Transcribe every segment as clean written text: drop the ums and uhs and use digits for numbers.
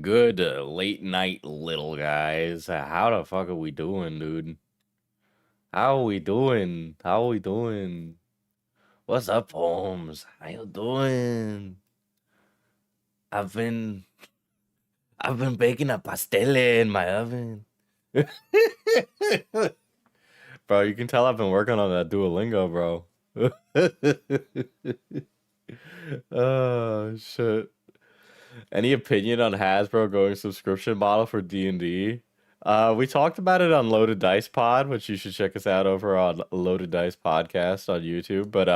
Good late night, little guys. How the fuck are we doing, dude? How are we doing? How are we doing? What's up, Holmes? How you doing? I've been I've been baking a pastel in my oven. Bro, you can tell I've been working on that Duolingo, bro. Oh shit. Any opinion on Hasbro going subscription model for D&D? We talked about it on Loaded Dice Pod, which you should check us out over on Loaded Dice Podcast on YouTube. But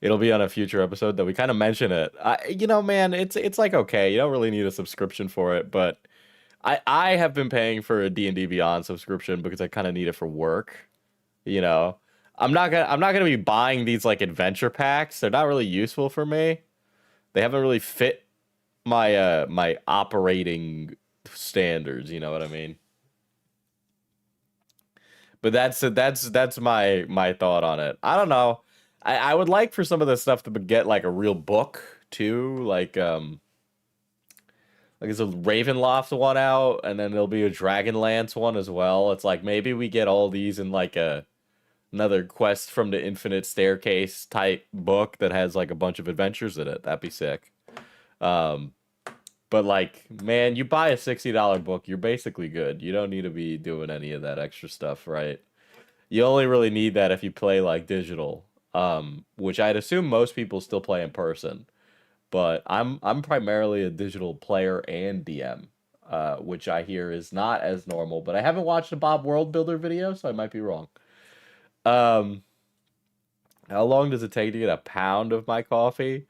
it'll be on a future episode that we kind of mention it. Man, it's like okay, you don't really need a subscription for it, but I have been paying for a D&D Beyond subscription because I kind of need it for work. You know, I'm not gonna be buying these like adventure packs. They're not really useful for me. They haven't really fit my operating standards, you know what I mean? But that's my thought on it. I don't know. I would like for some of this stuff to get like a real book too, like there's a Ravenloft one out, and then there'll be a Dragonlance one as well. It's like maybe we get all these in like another Quest from the Infinite Staircase type book that has like a bunch of adventures in it. That'd be sick. Um, But like, man, you buy a $60 book, you're basically good. You don't need to be doing any of that extra stuff, right? You only really need that if you play like digital, which I'd assume most people still play in person. But I'm primarily a digital player and DM, which I hear is not as normal. But I haven't watched a Bob World Builder video, so I might be wrong. Um, how long does it take to get a pound of my coffee?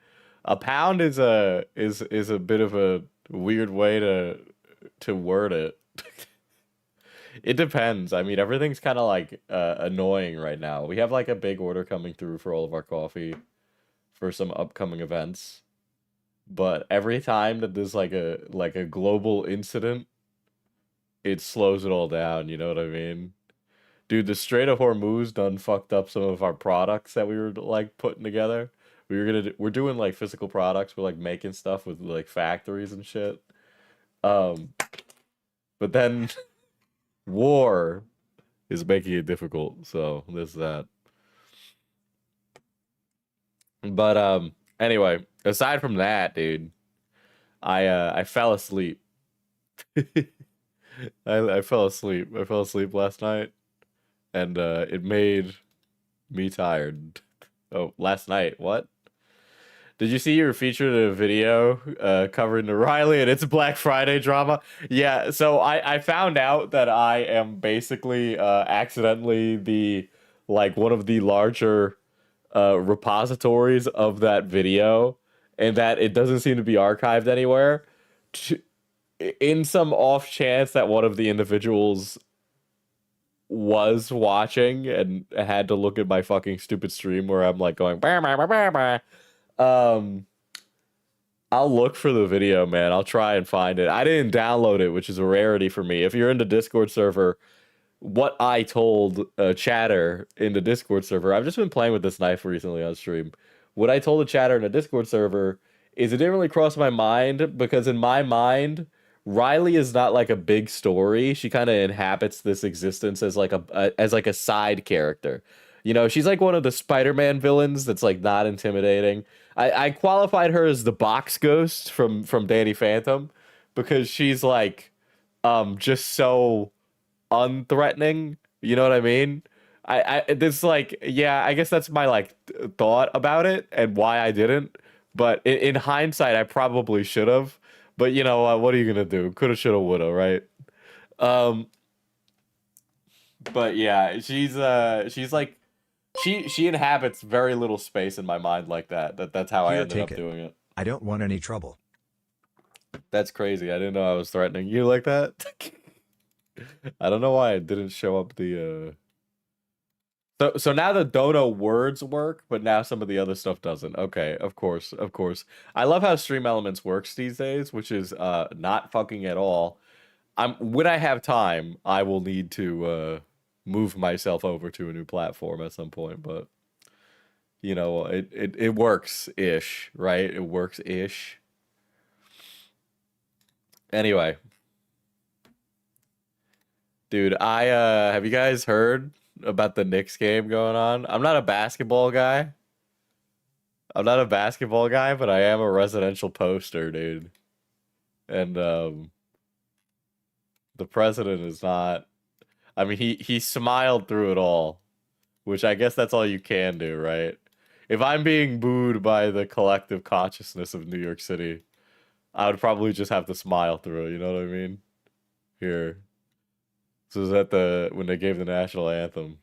A pound is a bit of a weird way to word it. It depends. I mean, everything's kind of like annoying right now. We have like a big order coming through for all of our coffee for some upcoming events. But every time that there's like a global incident, it slows it all down. You know what I mean? Dude, the Strait of Hormuz done fucked up some of our products that we were like putting together. We're doing like physical products. We're like making stuff with like factories and shit. Um, but then war is making it difficult. So there's that. But anyway, aside from that, dude, I fell asleep. I fell asleep. I fell asleep last night, and it made me tired. Oh, last night. What? Did you see you were featured in a video covering the Riley and it's Black Friday drama? Yeah, so I found out that I am basically accidentally the like one of the larger repositories of that video, and that it doesn't seem to be archived anywhere. In some off chance that one of the individuals was watching and had to look at my fucking stupid stream where I'm like going bah, bah, bah, bah, bah. I'll look for the video, man. I'll try and find it. I didn't download it, which is a rarity for me. If you're in the Discord server, what I told chatter in the Discord server, I've just been playing with this knife recently on stream. What I told the chatter in the Discord server is it didn't really cross my mind, because in my mind, Riley is not like a big story. She kind of inhabits this existence as like a side character. You know, she's like one of the Spider-Man villains that's like not intimidating. I qualified her as the box ghost from Danny Phantom, because she's like just so unthreatening. You know what I mean? This like, yeah, I guess that's my like thought about it and why I didn't. But in hindsight, I probably should have. But you know what are you gonna do? Coulda, shoulda, woulda, right? But yeah, she's like she inhabits very little space in my mind like that. That's how I ended up doing it. I don't want any trouble. That's crazy. I didn't know I was threatening you like that. I don't know why it didn't show up the So now the dono words work, but now some of the other stuff doesn't. Okay, of course, of course. I love how Stream Elements works these days, which is not fucking at all. When I have time, I will need to move myself over to a new platform at some point, but you know, it works ish, right? It works ish. Anyway, dude, I have you guys heard about the Knicks game going on? I'm not a basketball guy. I'm not a basketball guy, but I am a residential poster, dude. And the president is not. I mean, he smiled through it all, which I guess that's all you can do, right? If I'm being booed by the collective consciousness of New York City, I would probably just have to smile through it, you know what I mean? Here. This was at when they gave the national anthem.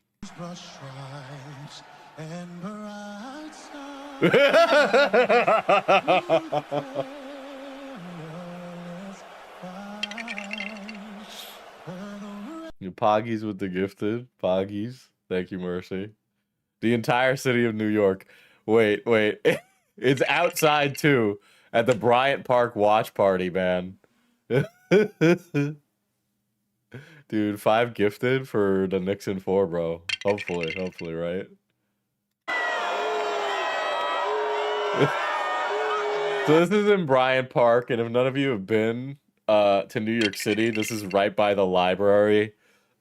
Poggies with the gifted. Poggies. Thank you, Mercy. The entire city of New York. Wait. It's outside too. At the Bryant Park watch party, man. Dude, 5 gifted for the Knicks in 4, bro. Hopefully, right? So this is in Bryant Park, and if none of you have been to New York City, this is right by the library.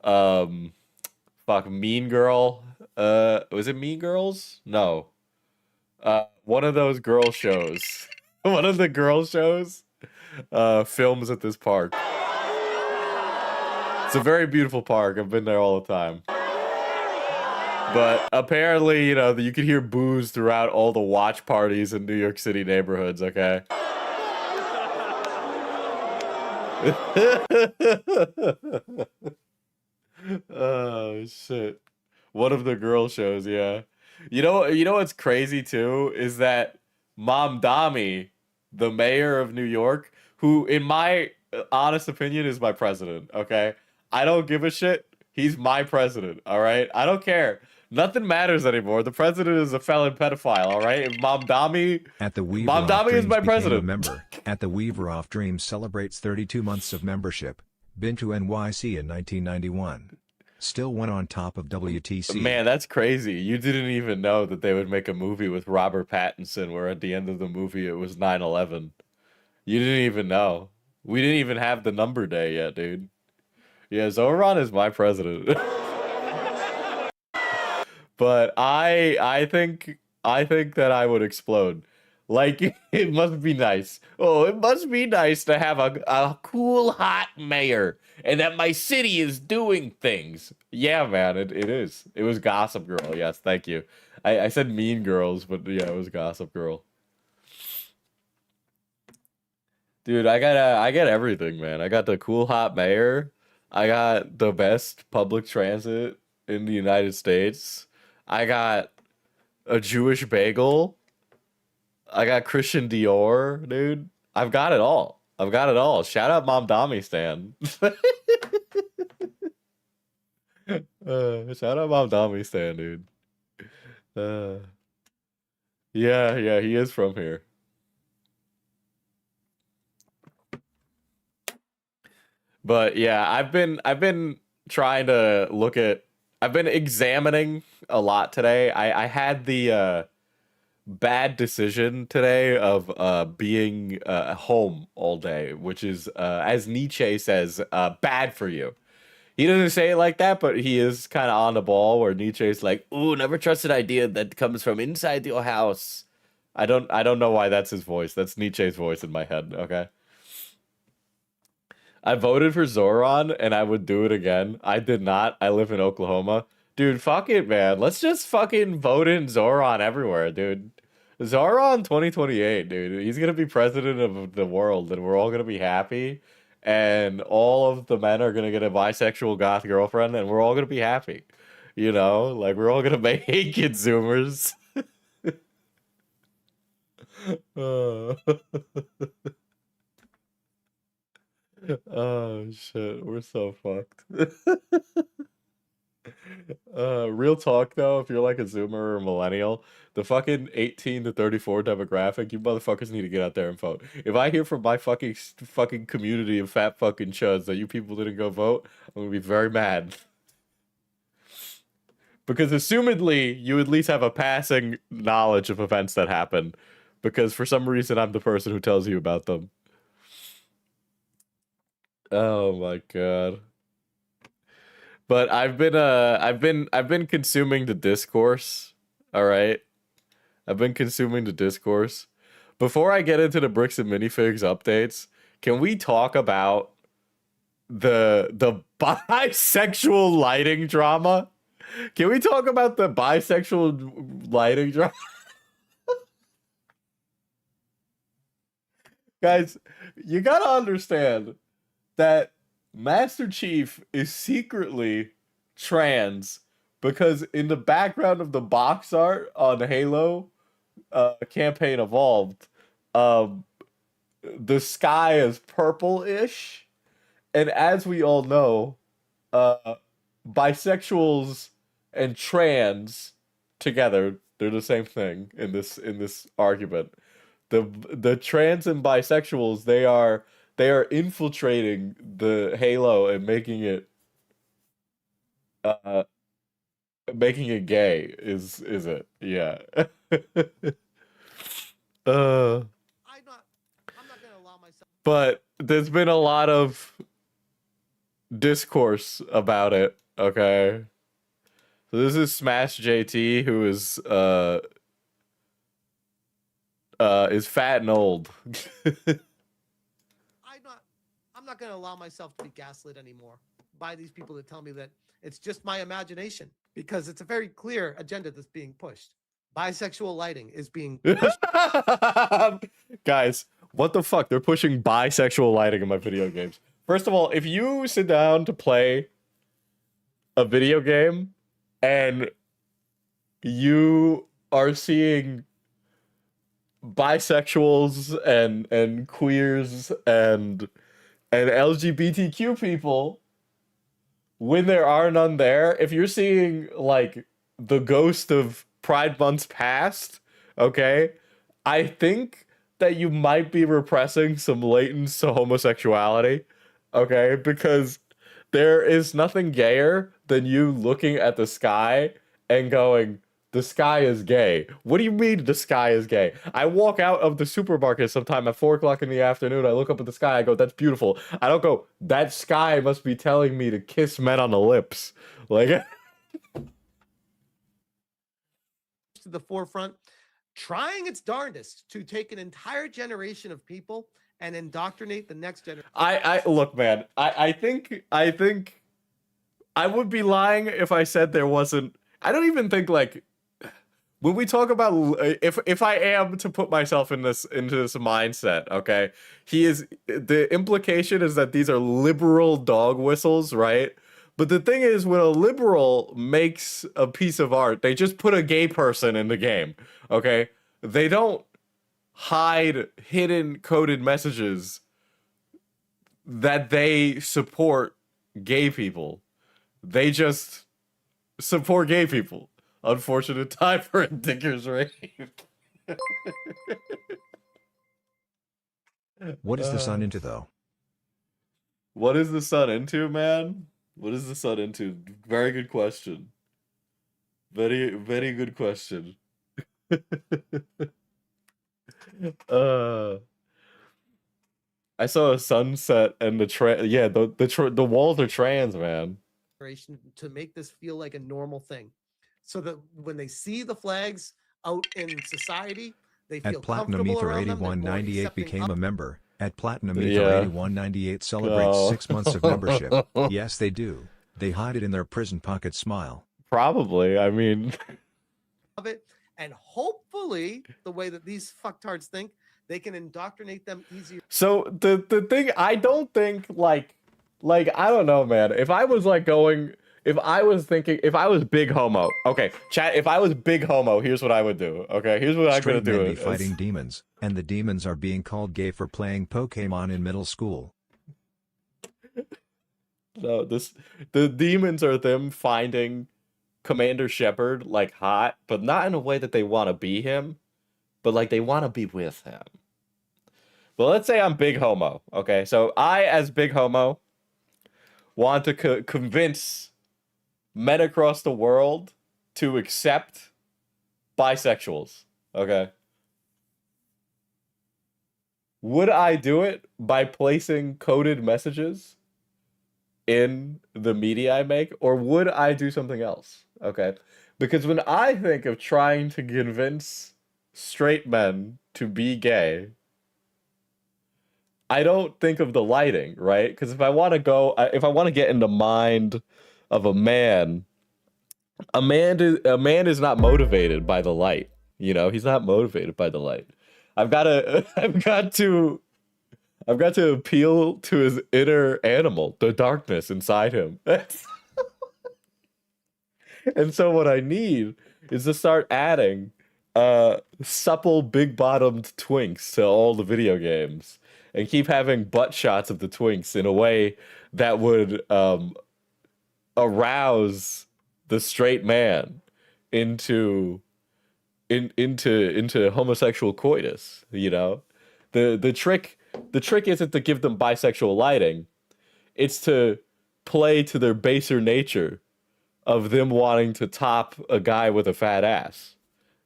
Fuck, Mean Girl. Was it Mean Girls? No. One of those girl shows. One of the girl shows films at this park. It's a very beautiful park. I've been there all the time. But apparently, you know, you could hear boos throughout all the watch parties in New York City neighborhoods, okay? Oh, shit. One of the girl shows, yeah. You know what's crazy, too? Is that Mamdani, the mayor of New York, who, in my honest opinion, is my president, okay? I don't give a shit. He's my president, all right? I don't care. Nothing matters anymore. The president is a felon pedophile, all right? If Mamdani is my president. Member at the Weaver Off Dreams celebrates 32 months of membership. Been to NYC in 1991. Still one on top of WTC. Man, that's crazy. You didn't even know that they would make a movie with Robert Pattinson where at the end of the movie it was 9/11. You didn't even know. We didn't even have the number day yet, dude. Yeah, Zoran is my president. But I think that I would explode. Like it must be nice. Oh, it must be nice to have a cool hot mayor and that my city is doing things. Yeah, man, it is. It was Gossip Girl. Yes, thank you. I said Mean Girls, but yeah, it was Gossip Girl. Dude, I got everything, man. I got the cool hot mayor. I got the best public transit in the United States. I got a Jewish bagel. I got Christian Dior, dude. I've got it all. I've got it all. Shout out Mom Dami Stan. Shout out Mom Dami Stan, dude. Uh, yeah, yeah, he is from here. But yeah, I've been trying to look at I've been examining a lot today. I had the bad decision today of being home all day, which is as Nietzsche says, bad for you. He doesn't say it like that, but he is kind of on the ball where Nietzsche's like, "Ooh, never trust an idea that comes from inside your house." I don't know why that's his voice. That's Nietzsche's voice in my head, okay? I voted for Zoran and I would do it again. I did not. I live in Oklahoma. Dude, fuck it, man. Let's just fucking vote in Zoran everywhere, dude. Zoran 2028, dude. He's gonna be president of the world and we're all gonna be happy. And all of the men are gonna get a bisexual goth girlfriend and we're all gonna be happy. You know, like we're all gonna make it Zoomers. Uh, oh shit, we're so fucked. Real talk though, if you're like a Zoomer or a millennial, the fucking 18 to 34 demographic, you motherfuckers need to get out there and vote. If I hear from my fucking community of fat fucking chuds that you people didn't go vote, I'm gonna be very mad. Because assumedly, you at least have a passing knowledge of events that happen. Because for some reason, I'm the person who tells you about them. Oh my god. But I've been consuming the discourse. All right. I've been consuming the discourse. Before I get into the bricks and minifigs updates, can we talk about the bisexual lighting drama? Can we talk about the bisexual lighting drama? Guys, you gotta understand that Master Chief is secretly trans because in the background of the box art on Halo campaign evolved, um, the sky is purple-ish, and as we all know, uh, bisexuals and trans together they're the same thing in this argument. The trans and bisexuals they are infiltrating the Halo and uh making it gay is it? Yeah. uh but there's been a lot of discourse about it, okay? So this is Smash JT who is fat and old. I'm not going to allow myself to be gaslit anymore by these people that tell me that it's just my imagination because it's a very clear agenda that's being pushed. Bisexual lighting is being pushed. Guys, what the fuck? They're pushing bisexual lighting in my video games. First of all, if you sit down to play a video game and you are seeing bisexuals and queers and LGBTQ people when there are none there, if you're seeing like the ghost of Pride months past, okay, I think that you might be repressing some latent homosexuality. okay? Because there is nothing gayer than you looking at the sky and going, the sky is gay. What do you mean the sky is gay? I walk out of the supermarket sometime at 4 o'clock in the afternoon. I look up at the sky. I go, that's beautiful. I don't go, that sky must be telling me to kiss men on the lips. Like, to the forefront, trying its darndest to take an entire generation of people and indoctrinate the next generation. I look, man. I think I would be lying if I said there wasn't. I don't even think like when we talk about if I am to put myself into this mindset, okay, the implication is that these are liberal dog whistles, right? But the thing is, when a liberal makes a piece of art, they just put a gay person in the game, okay? They don't hide hidden coded messages that they support gay people. They just support gay people. Unfortunate time for a Dicker's rave. What is the sun into, though? What is the sun into, man? What is the sun into? Very good question. Very, very good question. I saw a sunset and the walls are trans, man. To make this feel like a normal thing, so that when they see the flags out in society, they feel At Platinum comfortable Ether around them. They're more 8198 accepting became of a member. At Platinum Ether Yeah. 8198 celebrates No. 6 months of membership. Yes, they do. They hide it in their prison pocket smile. Probably. I mean, of it, and hopefully, the way that these fucktards think, they can indoctrinate them easier. so the thing, I don't think like I don't know, man. If I was like going, if I was thinking, if I was big homo, okay, chat. If I was big homo, here's what I would do. Okay, here's what I'm gonna Straight do. men be fighting demons, and the demons are being called gay for playing Pokemon in middle school. No, the demons are them finding Commander Shepard like hot, but not in a way that they want to be him, but like they want to be with him. But let's say I'm big homo, okay? So I, as big homo, want to convince men across the world to accept bisexuals, okay? Would I do it by placing coded messages in the media I make, or would I do something else? Okay, because when I think of trying to convince straight men to be gay, I don't think of the lighting, right? Because if I want to get in the mind of a man is not motivated by the light. You know, he's not motivated by the light. I've got to appeal to his inner animal, the darkness inside him. And so what I need is to start adding supple big-bottomed twinks to all the video games and keep having butt shots of the twinks in a way that would arouse the straight man into homosexual coitus, you know? The trick isn't to give them bisexual lighting. It's to play to their baser nature of them wanting to top a guy with a fat ass.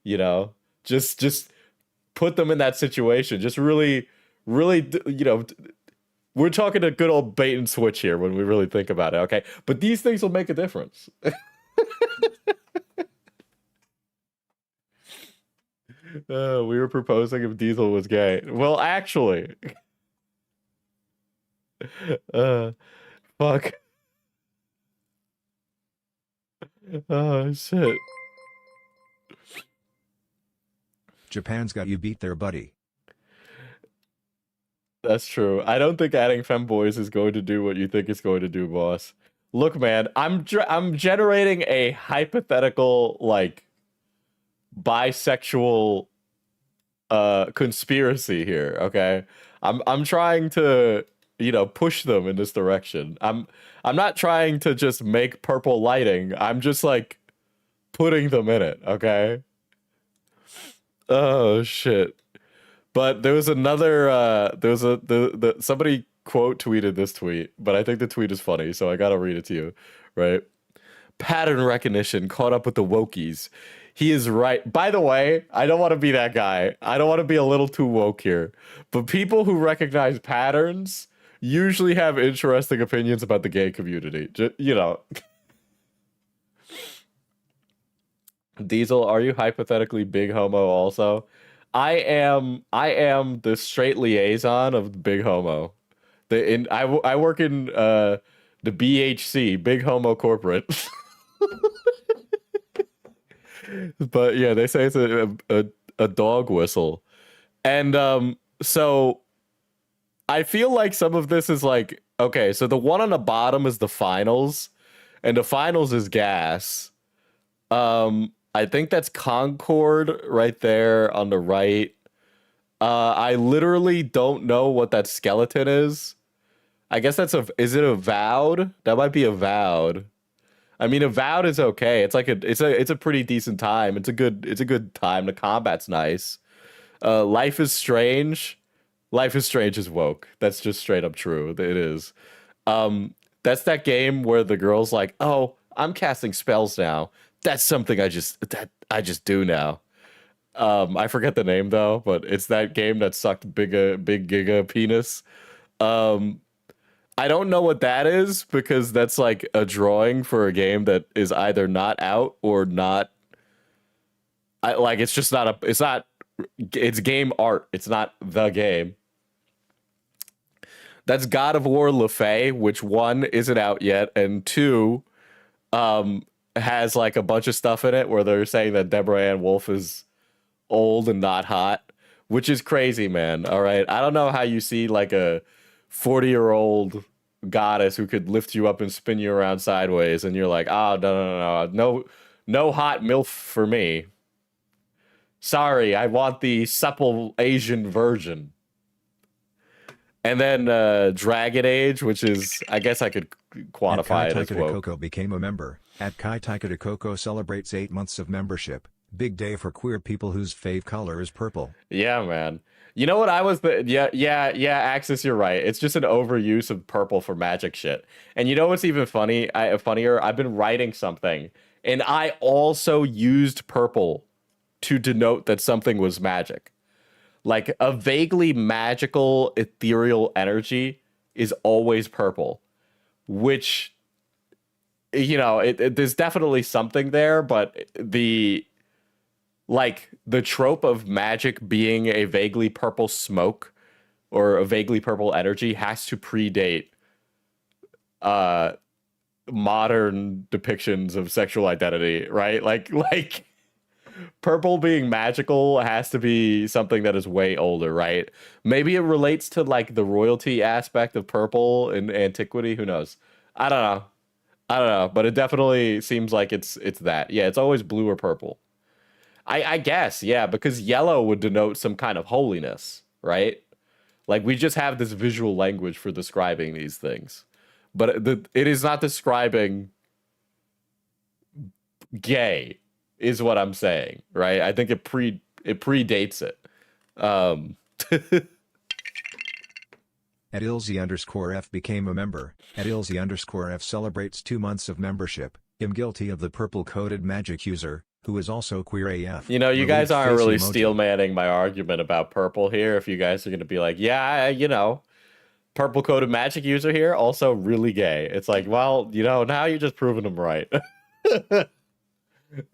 You know? Just put them in that situation. Just really, you know, we're talking a good old bait and switch here when we really think about it, okay? But these things will make a difference. We were proposing if Diesel was gay. Well, actually, fuck. Oh shit. Japan's got you beat there, buddy. That's true. I don't think adding femboys is going to do what you think it's going to do, boss. Look, man, I'm generating a hypothetical like bisexual conspiracy here, okay? I'm trying to, you know, push them in this direction. I'm not trying to just make purple lighting. I'm just like putting them in it, okay? Oh shit. But there was another somebody quote tweeted this tweet, but I think the tweet is funny, so I gotta read it to you, right? Pattern recognition caught up with the wokies. He is right. By the way, I don't want to be that guy. I don't want to be a little too woke here. But people who recognize patterns usually have interesting opinions about the gay community. You know. Diesel, are you hypothetically big homo also? I am the straight liaison of big homo. I work in the BHC, big homo corporate. But yeah, they say it's a dog whistle. And so I feel like some of this is like, okay, so the one on the bottom is the finals, and the finals is gas. I think that's Concord right there on the right. I literally don't know what that skeleton is. I guess is it Avowed? That might be Avowed. I mean, Avowed is okay. It's like it's a pretty decent time. It's a good time. The combat's nice. Life is Strange. Life is Strange is woke. That's just straight up true. It is. That's that game where the girl's like, "Oh, I'm casting spells now. That's something I just do now." I forget the name though, but it's that game that sucked big giga penis. I don't know what that is because that's like a drawing for a game that is either not out or not. It's just not it's game art. It's not the game. That's God of War Le Fay, which 1 isn't out yet, and 2 has like a bunch of stuff in it where they're saying that Deborah Ann Wolf is old and not hot, which is crazy, man. All right. I don't know how you see like a 40-year-old goddess who could lift you up and spin you around sideways, and you're like, oh, no hot MILF for me. Sorry, I want the supple Asian version. And then Dragon Age, which is, I guess I could quantify it as well. woke. Coco became a member. At Kai Taika Coco celebrates 8 months of membership. Big day for queer people whose fave color is purple. Yeah, man. You know what I was yeah, Axis, you're right. It's just an overuse of purple for magic shit. And you know what's even funnier? I've been writing something, and I also used purple to denote that something was magic. Like a vaguely magical ethereal energy is always purple, which, you know, there's definitely something there, but the trope of magic being a vaguely purple smoke or a vaguely purple energy has to predate modern depictions of sexual identity, right? Like purple being magical has to be something that is way older, right? Maybe it relates to like the royalty aspect of purple in antiquity. Who knows? I don't know, but it definitely seems like it's that. Yeah, it's always blue or purple. I guess, yeah, because yellow would denote some kind of holiness, right? Like we just have this visual language for describing these things, but it is not describing gay, is what I'm saying, right? I think it predates it. At Ilzy_F became a member. At Ilzy_F celebrates 2 months of membership. Am guilty of the purple-coded magic user, who is also queer AF. You know, you guys aren't face really emoji. steel manning my argument about purple here. If you guys are going to be like, yeah, you know, purple-coded magic user here, also really gay. It's like, well, you know, now you're just proving them right.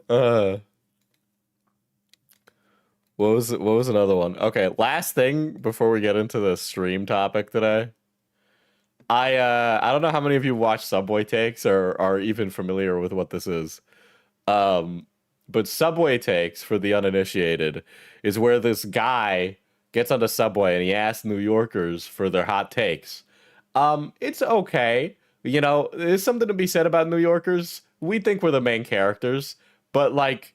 What was another one? Okay, last thing before we get into the stream topic today. I don't know how many of you watch Subway Takes or are even familiar with what this is. But Subway Takes, for the uninitiated, is where this guy gets on the subway and he asks New Yorkers for their hot takes. It's okay. You know, there's something to be said about New Yorkers. We think we're the main characters, but like,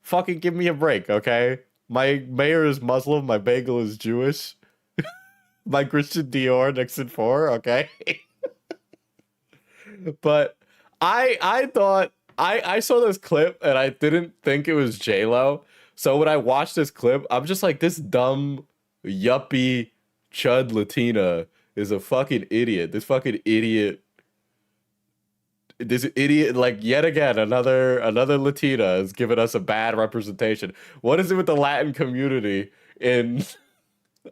fucking give me a break, okay? My mayor is Muslim, my bagel is Jewish. My Christian Dior, Nixon 4, okay? But I thought, I saw this clip and I didn't think it was J-Lo. So when I watched this clip, I'm just like, this dumb, yuppie, chud Latina is a fucking idiot. This idiot, like, yet again, another Latina is giving us a bad representation. What is it with the Latin community in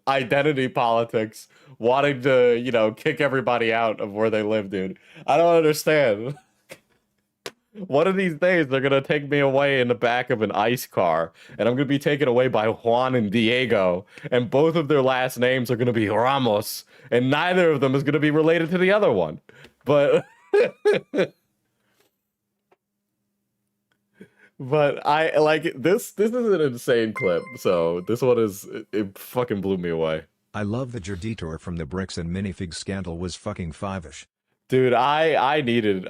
identity politics wanting to, you know, kick everybody out of where they live, dude? I don't understand. One of these days, they're gonna take me away in the back of an ICE car, and I'm gonna be taken away by Juan and Diego, and both of their last names are gonna be Ramos, and neither of them is gonna be related to the other one. But, but I like this. This is an insane clip. So this one it fucking blew me away. I love that your detour from the bricks and minifig scandal was fucking five-ish. Dude, I needed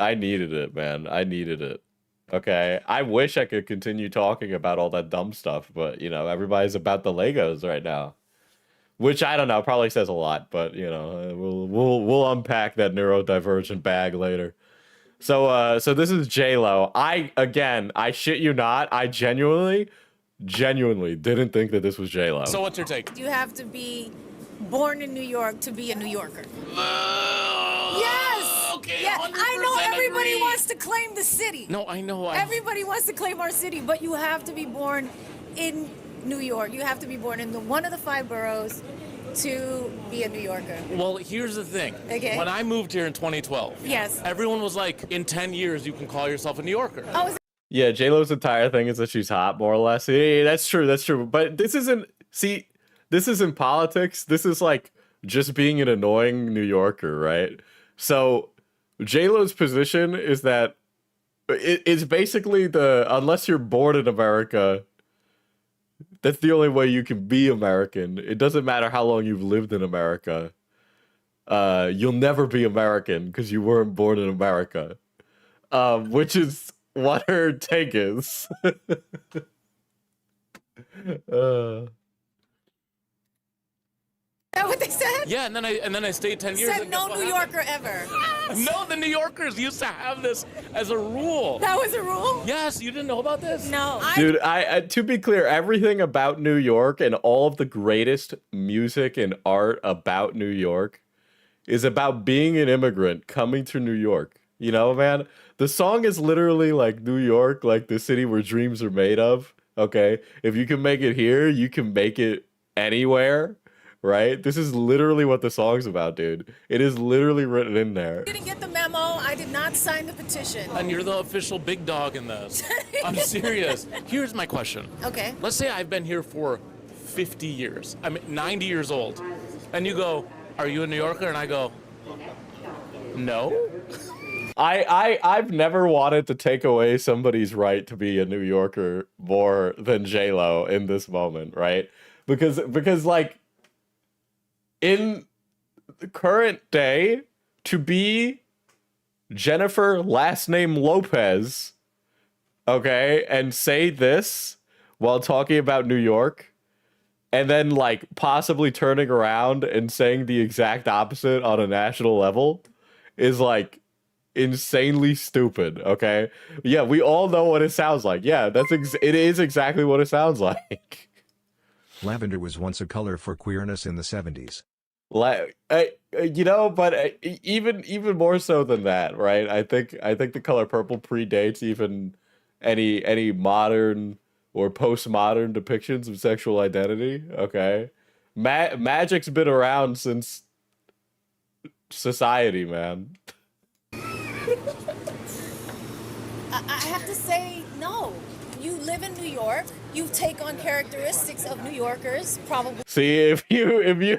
it, man. I needed it. Okay. I wish I could continue talking about all that dumb stuff, but you know, everybody's about the Legos right now. Which I don't know, probably says a lot, but you know, we'll unpack that neurodivergent bag later. So this is J-Lo. I shit you not, I genuinely didn't think that this was J-Lo. So what's your take? You have to be born in New York to be a New Yorker. Yes. Okay. Yeah. I know 100% everybody agree. wants to claim the city. No, I know. Everybody wants to claim our city, but you have to be born in New York. You have to be born in one of the 5 boroughs to be a New Yorker. Well, here's the thing. Okay. When I moved here in 2012, Yes. everyone was like, in 10 years, you can call yourself a New Yorker. Oh, is Yeah, J-Lo's entire thing is that she's hot, more or less. Yeah, that's true. But this isn't politics. This is like just being an annoying New Yorker, right? So J-Lo's position is that it's basically unless you're born in America, that's the only way you can be American. It doesn't matter how long you've lived in America. You'll never be American because you weren't born in America. Which is what her take is. that what they said? Yeah, and then I stayed 10 years. Said and no guess what New happened? Yorker ever. No, the New Yorkers used to have this as a rule. That was a rule? Yes, you didn't know about this? No. Dude, I to be clear, everything about New York and all of the greatest music and art about New York is about being an immigrant coming to New York. You know, man? The song is literally like New York, like the city where dreams are made of. Okay? If you can make it here, you can make it anywhere. Right? This is literally what the song's about, dude. It is literally written in there. I didn't get the memo. I did not sign the petition. And you're the official big dog in this. I'm serious. Here's my question. Okay. Let's say I've been here for 50 years. I'm 90 years old. And you go, are you a New Yorker? And I go, no. I've never wanted to take away somebody's right to be a New Yorker more than J-Lo in this moment, right? Because like in the current day, to be Jennifer last name Lopez, okay, and say this while talking about New York, and then like possibly turning around and saying the exact opposite on a national level is like insanely stupid. Okay, yeah, we all know what it sounds like. Yeah, it is exactly what it sounds like. Lavender was once a color for queerness in the 70s. Like, you know, but even more so than that, right? I think the color purple predates even any modern or postmodern depictions of sexual identity. Okay, magic's been around since society, man. I have to say no. You live in New York. You take on characteristics of New Yorkers, probably. See, if you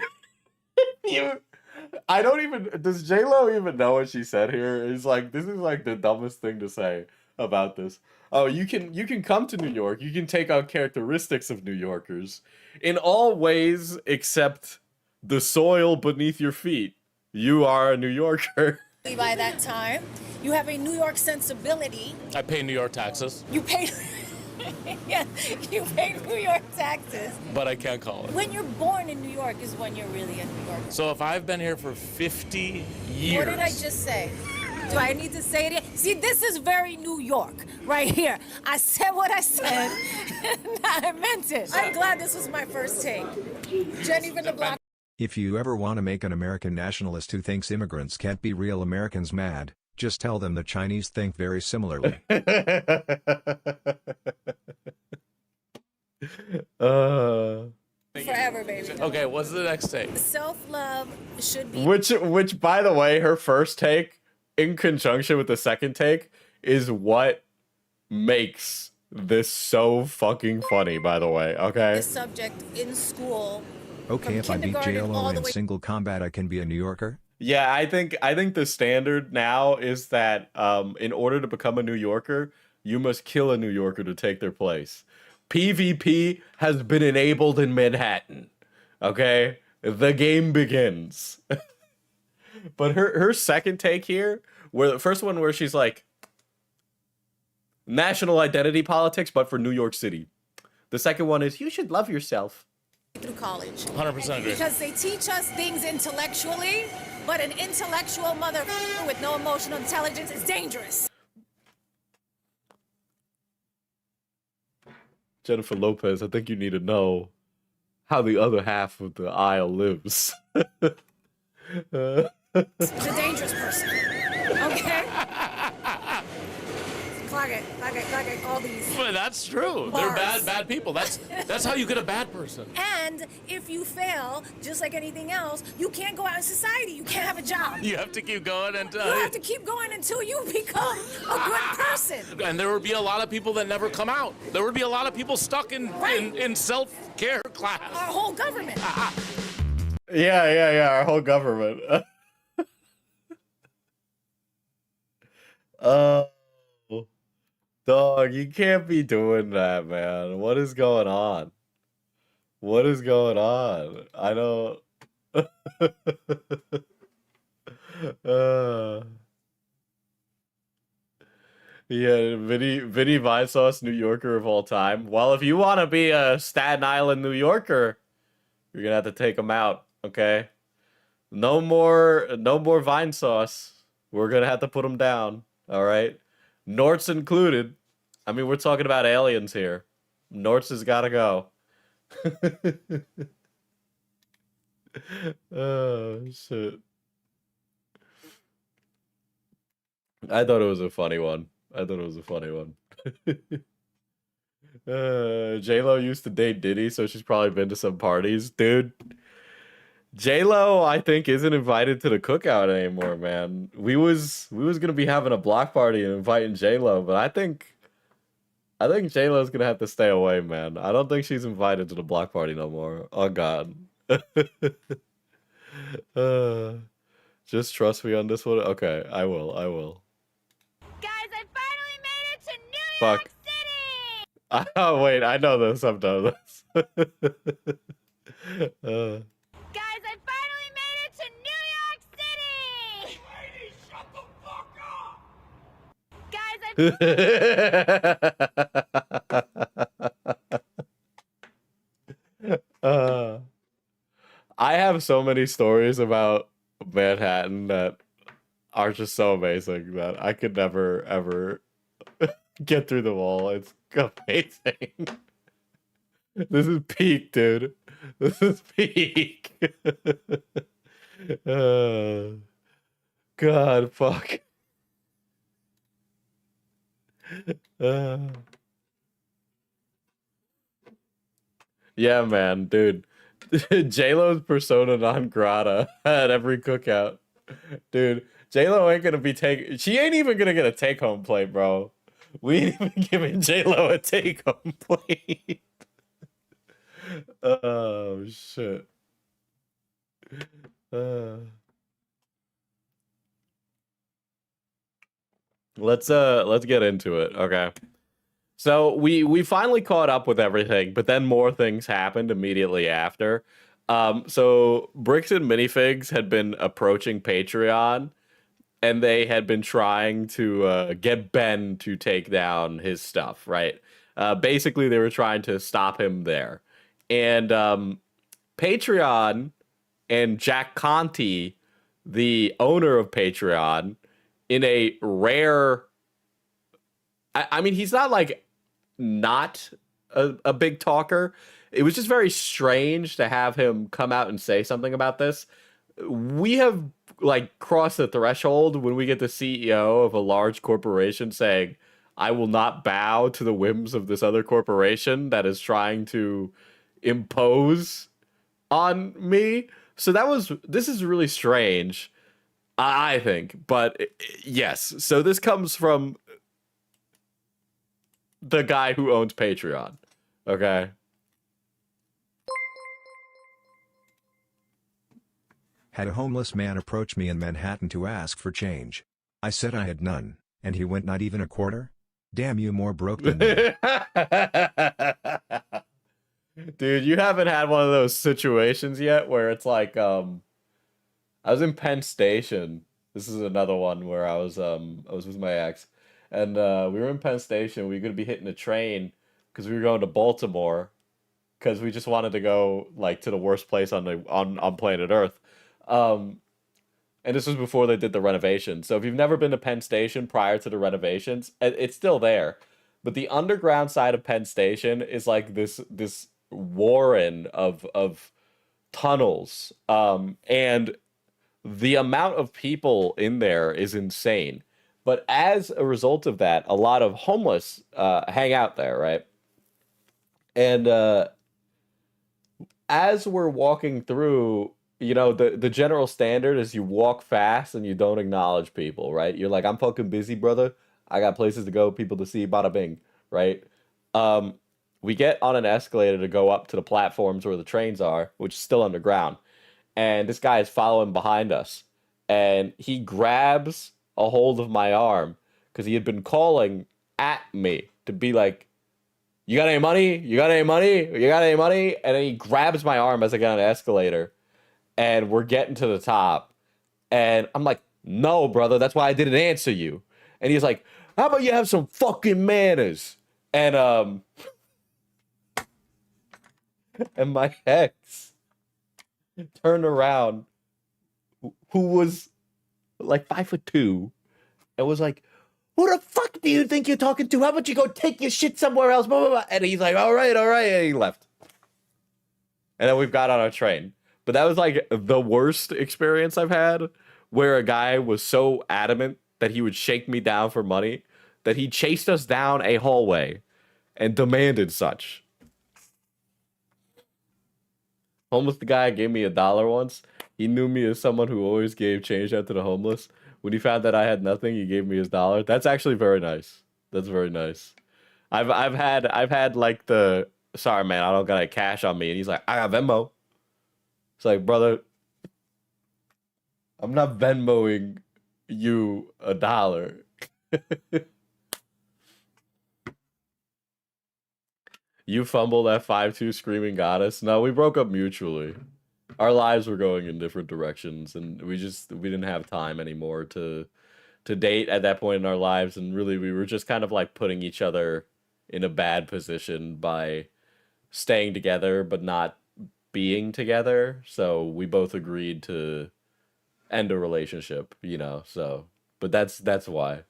I don't even, does J-Lo even know what she said here? It's like, this is like the dumbest thing to say about this. Oh, you can come to New York. You can take on characteristics of New Yorkers in all ways except the soil beneath your feet. You are a New Yorker. By that time, you have a New York sensibility. I pay New York taxes, You pay, yeah, you pay New York taxes. but I can't call it. When you're born in New York is when you're really a New Yorker. So if I've been here for 50 years. What did I just say? Do I need to say it again? See, this is very New York right here. I said what I said, and I meant it. I'm glad this was my first take. Jenny from the block. If you ever want to make an American nationalist who thinks immigrants can't be real Americans mad, just tell them the Chinese think very similarly. Forever, baby. Okay, what's the next take? Self-love should be Which, by the way, her first take, in conjunction with the second take, is what makes this so fucking funny, by the way, okay? the subject in school. Okay, From if I beat kindergarten JLo all the in way- single combat I can be a New Yorker? Yeah, I think the standard now is that in order to become a New Yorker, you must kill a New Yorker to take their place. PvP has been enabled in Manhattan. Okay? The game begins. But her second take here, where the first one where she's like national identity politics, but for New York City. The second one is you should love yourself. through college. 100% agree. Because they teach us things intellectually, but an intellectual motherfucker with no emotional intelligence is dangerous. Jennifer Lopez, I think you need to know how the other half of the aisle lives. The dangerous person. Okay? Clock it, all these. But that's true. They're Bars. bad people. That's how you get a bad person. And if you fail, just like anything else, you can't go out in society. You can't have a job. You have to keep going You have to keep going until you become a good person. and there would be a lot of people that never come out. There would be a lot of people stuck in self-care class. Our whole government. Yeah, our whole government. Oh, dog, you can't be doing that, man. What is going on? What is going on? I don't. Yeah, Vinny Vsauce, New Yorker of all time. Well, if you want to be a Staten Island New Yorker, you're gonna have to take him out, okay? No more Vine sauce. We're gonna have to put him down. All right, Nort's included. I mean, we're talking about aliens here. Nort's has got to go. Oh shit! I thought it was a funny one. J-Lo used to date Diddy, so she's probably been to some parties, dude. J-Lo, I think, isn't invited to the cookout anymore, man. We was gonna be having a block party and inviting J-Lo, but I think J-Lo's gonna have to stay away, man. I don't think she's invited to the block party no more. Oh God. Just trust me on this one. Okay, I will. Guys, I finally made it to New Fuck. York City! Oh wait, I know this. I've done this. Guys, I finally made it to New York City! Ladies, shut the fuck up! Uh, I have so many stories about Manhattan that are just so amazing that I could never ever get through them all. It's amazing. This is peak, dude. This is peak. God, fuck. Yeah, man, dude. J-Lo's persona non grata at every cookout. Dude, J-Lo ain't gonna be she ain't even gonna get a take-home plate, bro. We ain't even giving J-Lo a take-home plate. Oh, shit. Let's get into it, okay? So we finally caught up with everything, but then more things happened immediately after. So Bricks and Minifigs had been approaching Patreon, and they had been trying to get Ben to take down his stuff, right? Basically, they were trying to stop him there. And Patreon and Jack Conti, the owner of Patreon, in a rare... I mean, he's not like not a big talker. it was just very strange to have him come out and say something about this. We have like crossed the threshold when we get the CEO of a large corporation saying, I will not bow to the whims of this other corporation that is trying to impose on me. So this is really strange, I think. But yes, so this comes from the guy who owns Patreon. Okay. Had a homeless man approach me in Manhattan to ask for change. I said I had none, and he went, not even a quarter? Damn, you more broke than me. Dude, you haven't had one of those situations yet where it's like, I was in Penn Station. This is another one where I was with my ex, and we were in Penn Station. We were gonna be hitting a train because we were going to Baltimore because we just wanted to go like to the worst place on planet Earth. And this was before they did the renovation. So if you've never been to Penn Station prior to the renovations, it's still there. But the underground side of Penn Station is like this warren of tunnels. And the amount of people in there is insane. But as a result of that, a lot of homeless hang out there, right? And as we're walking through, you know, the general standard is you walk fast and you don't acknowledge people, right? You're like, I'm fucking busy, brother. I got places to go, people to see, bada bing, right? We get on an escalator to go up to the platforms where the trains are, which is still underground. And this guy is following behind us. And he grabs a hold of my arm because he had been calling at me to be like, you got any money? You got any money? You got any money? And then he grabs my arm as I get on an escalator. And we're getting to the top. And I'm like, no, brother, that's why I didn't answer you. And he's like, how about you have some fucking manners? And and my ex turned around, who was like 5'2", and was like, who the fuck do you think you're talking to? How about you go take your shit somewhere else? Blah, blah, blah. And he's like, all right. And he left. And then we've got on our train. But that was like the worst experience I've had, where a guy was so adamant that he would shake me down for money that he chased us down a hallway and demanded such. Homeless guy gave me $1 once. He knew me as someone who always gave change out to the homeless. When he found that I had nothing, he gave me his $1. That's actually very nice. That's very nice. I've had like the, sorry man, I don't got any cash on me, and he's like, I got Venmo. It's like, brother, I'm not Venmoing you $1. You fumbled at 5'2", screaming goddess. No, we broke up mutually. Our lives were going in different directions, and we didn't have time anymore to date at that point in our lives, and really we were just kind of like putting each other in a bad position by staying together but not being together. So we both agreed to end a relationship, you know. So, but that's why.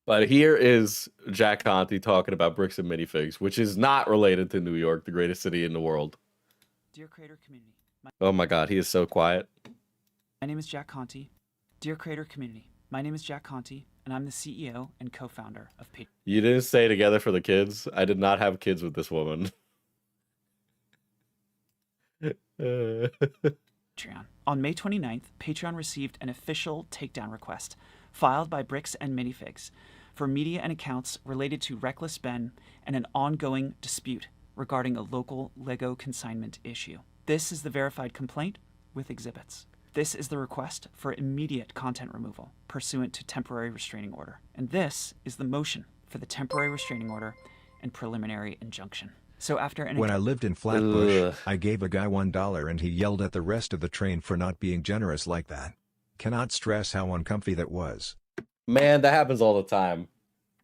But here is Jack Conte talking about bricks and minifigs, which is not related to New York, the greatest city in the world. Dear Creator Community. Oh my God, he is so quiet. My name is Jack Conte. Dear Creator Community. My name is Jack Conte, and I'm the CEO and co-founder of Patreon. You didn't stay together for the kids? I did not have kids with this woman. Patreon. On May 29th, Patreon received an official takedown request filed by Bricks and Minifigs for media and accounts related to Reckless Ben and an ongoing dispute regarding a local Lego consignment issue. This is the verified complaint with exhibits. This is the request for immediate content removal pursuant to temporary restraining order. And this is the motion for the temporary restraining order and preliminary injunction. So after an When I lived in Flatbush, I gave a guy $1 and he yelled at the rest of the train for not being generous like that. Cannot stress how uncomfy that was. Man, that happens all the time.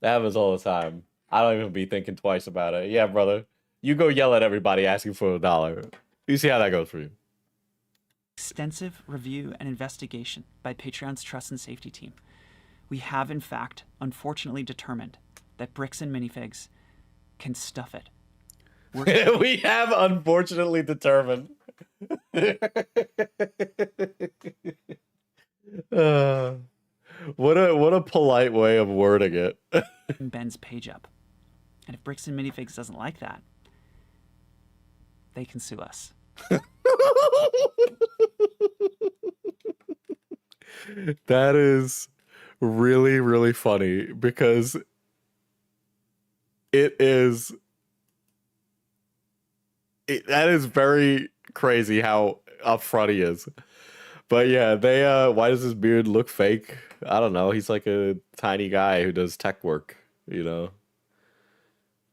That happens all the time. I don't even be thinking twice about it. Yeah, brother. You go yell at everybody asking for $1. You see how that goes for you. extensive review and investigation by Patreon's Trust and Safety team, we have in fact, unfortunately determined that Bricks and Minifigs can stuff it. We have unfortunately determined. What a polite way of wording it. Ben's page up. And if Bricks and Minifigs doesn't like that, they can sue us. That is really, really funny because that is very crazy how upfront he is. But yeah, they why does his beard look fake? I don't know. He's like a tiny guy who does tech work, you know.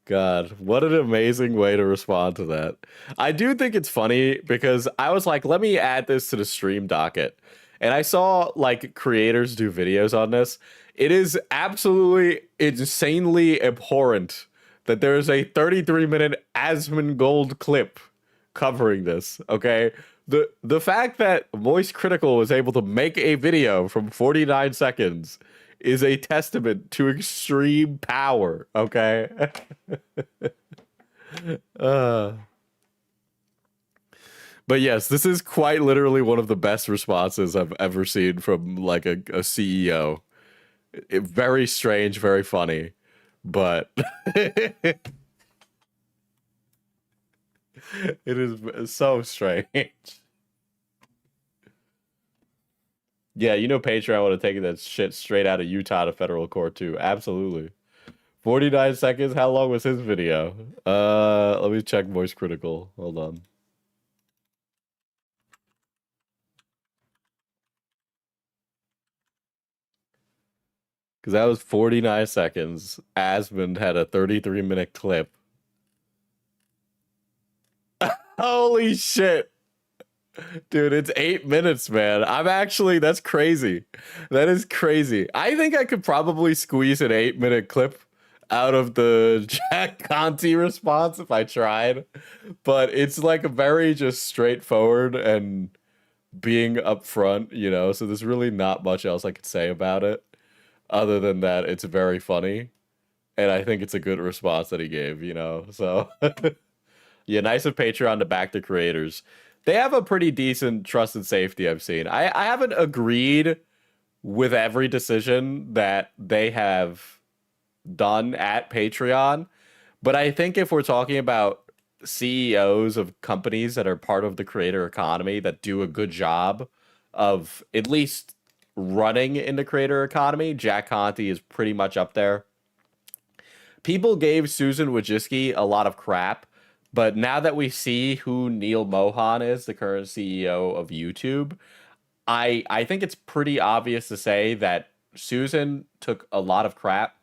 God, what an amazing way to respond to that. I do think it's funny because I was like, let me add this to the stream docket. And I saw like creators do videos on this. It is absolutely insanely abhorrent that there is a 33-minute Asmongold clip covering this, okay? The fact that Voice Critical was able to make a video from 49 seconds is a testament to extreme power, okay? But yes, this is quite literally one of the best responses I've ever seen from like a CEO. Very strange, very funny, but it is so strange. Yeah, you know Patreon would have taken that shit straight out of Utah to federal court too. Absolutely. 49 seconds. How long was his video? Let me check Voice Critical. Hold on. Because that was 49 seconds. Asmund had a 33-minute clip. Holy shit. Dude, it's 8 minutes, man. That's crazy. That is crazy. I think I could probably squeeze an 8-minute clip out of the Jack Conti response if I tried. But it's like a very just straightforward and being upfront, you know, so there's really not much else I could say about it. Other than that, it's very funny. And I think it's a good response that he gave, you know? So, yeah, nice of Patreon to back the creators. They have a pretty decent trust and safety I've seen. I haven't agreed with every decision that they have done at Patreon. But I think if we're talking about CEOs of companies that are part of the creator economy that do a good job of at least running in the creator economy, Jack Conti is pretty much up there. People gave Susan Wojcicki a lot of crap, but now that we see who Neil Mohan is, the current CEO of YouTube, I think it's pretty obvious to say that Susan took a lot of crap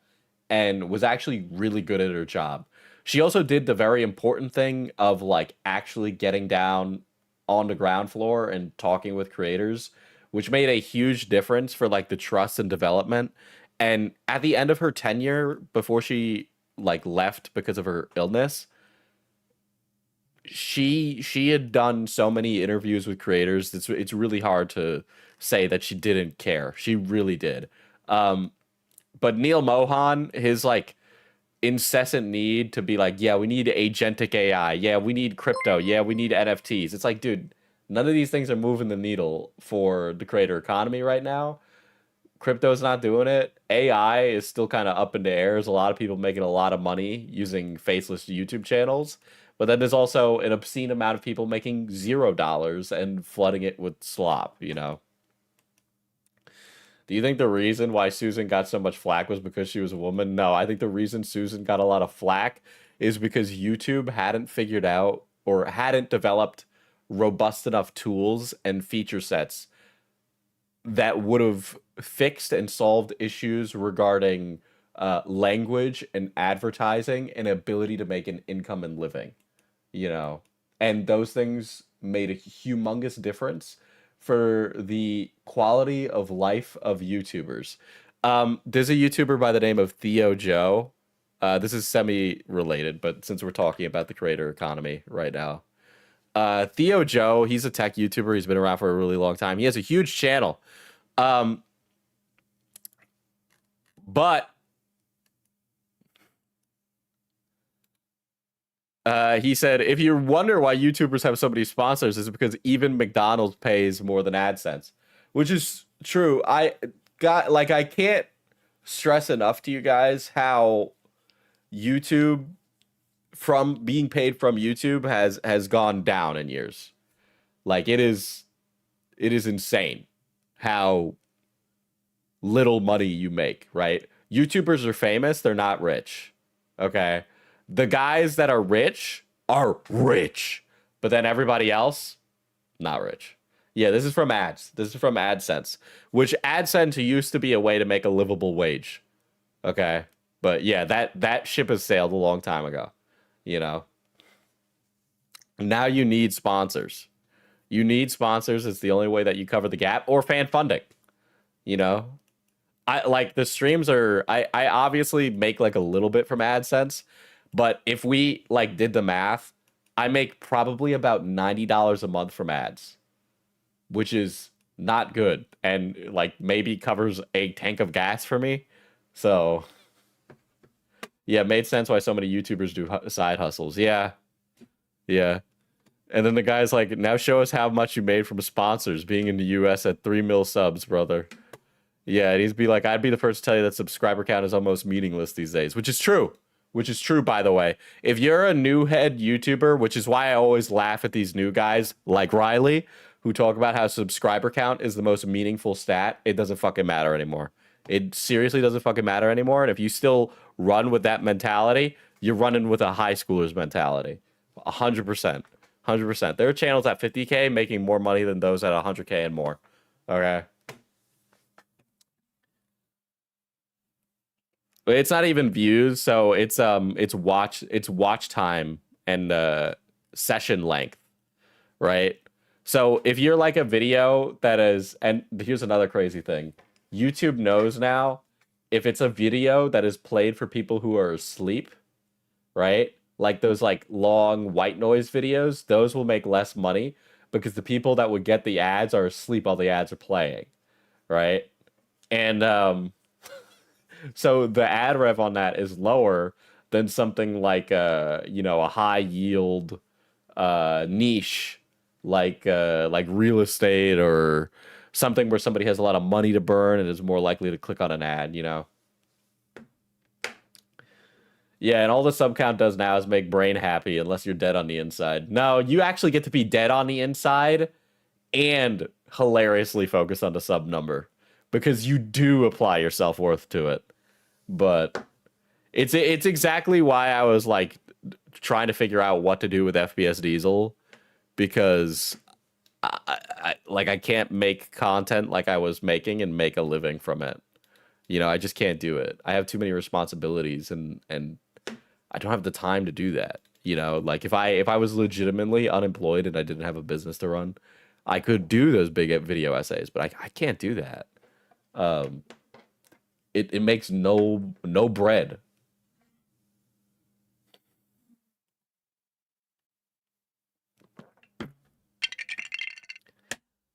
and was actually really good at her job. She also did the very important thing of like actually getting down on the ground floor and talking with creators, which made a huge difference for like the trust and development. And at the end of her tenure, before she like left because of her illness, she had done so many interviews with creators. It's really hard to say that she didn't care. She really did. But Neil Mohan, his like incessant need to be like, yeah, we need agentic AI. Yeah, we need crypto. Yeah, we need NFTs. It's like, dude, none of these things are moving the needle for the creator economy right now. Crypto's not doing it. AI is still kind of up in the air. There's a lot of people making a lot of money using faceless YouTube channels. But then there's also an obscene amount of people making $0 and flooding it with slop, you know? Do you think the reason why Susan got so much flack was because she was a woman? No, I think the reason Susan got a lot of flack is because YouTube hadn't figured out or hadn't developed robust enough tools and feature sets that would have fixed and solved issues regarding language and advertising and ability to make an income and living, you know? And those things made a humongous difference for the quality of life of YouTubers. There's a YouTuber by the name of Theo Joe. This is semi-related, but since we're talking about the creator economy right now. Theo Joe, he's a tech YouTuber. He's been around for a really long time. He has a huge channel. But He said, if you wonder why YouTubers have so many sponsors, it's because even McDonald's pays more than AdSense, which is true. I can't stress enough to you guys how YouTube, from being paid from YouTube, has gone down in years. Like, it is insane how little money you make, right? YouTubers are famous, they're not rich. Okay? The guys that are rich, but then everybody else, not rich. Yeah, this is from ads. This is from AdSense, which AdSense used to be a way to make a livable wage. Okay? But yeah, that ship has sailed a long time ago, you know? Now you need sponsors. You need sponsors. It's the only way that you cover the gap, or fan funding, you know? I like the streams are, I obviously make like a little bit from AdSense, but if we like did the math, I make probably about $90 a month from ads, which is not good, and like maybe covers a tank of gas for me. So yeah, it made sense why so many YouTubers do side hustles. Yeah. And then the guy's like, now show us how much you made from sponsors being in the US at 3 mil subs, brother. Yeah, and he'd be like, I'd be the first to tell you that subscriber count is almost meaningless these days, which is true. Which is true, by the way. If you're a new head YouTuber, which is why I always laugh at these new guys like Riley, who talk about how subscriber count is the most meaningful stat, it doesn't fucking matter anymore. It seriously doesn't fucking matter anymore. And if you still run with that mentality, you're running with a high schooler's mentality. 100%. 100%. There are channels at 50K making more money than those at 100K and more. Okay? It's not even views, so it's watch time and session length, right? So if you're like a video that is, and here's another crazy thing, YouTube knows now if it's a video that is played for people who are asleep, right? Like those like long white noise videos, those will make less money because the people that would get the ads are asleep while the ads are playing, right? And so the ad rev on that is lower than something like a high yield niche like real estate or something where somebody has a lot of money to burn and is more likely to click on an ad, you know. Yeah, and all the sub count does now is make brain happy unless you're dead on the inside. No, you actually get to be dead on the inside and hilariously focus on the sub number because you do apply your self-worth to it. But it's exactly why I was like trying to figure out what to do with FPS Diesel, because I can't make content like I was making and make a living from it. You know, I just can't do it. I have too many responsibilities and I don't have the time to do that. You know, like if I was legitimately unemployed and I didn't have a business to run, I could do those big video essays, but I can't do that. It makes no bread.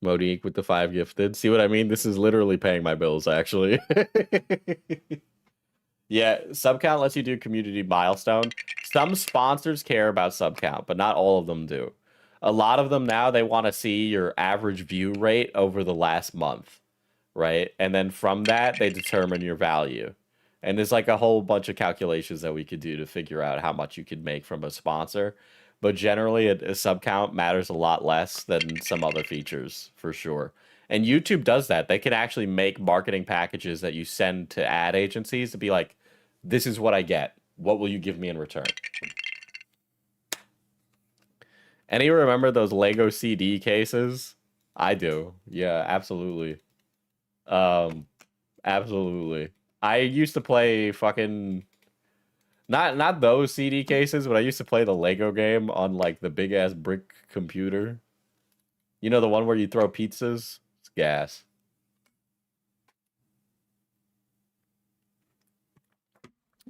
Monique with the 5 gifted. See what I mean? This is literally paying my bills, actually. Yeah, sub count lets you do community milestone. Some sponsors care about sub count, but not all of them do. A lot of them now, they want to see your average view rate over the last month, right? And then from that, they determine your value. And there's like a whole bunch of calculations that we could do to figure out how much you could make from a sponsor. But generally, a sub count matters a lot less than some other features, for sure. And YouTube does that. They can actually make marketing packages that you send to ad agencies to be like, this is what I get. What will you give me in return? Any remember those Lego CD cases? I do. Yeah, absolutely. Absolutely. I used to play fucking... Not those CD cases, but I used to play the Lego game on like the big ass brick computer. You know, the one where you throw pizzas? It's gas.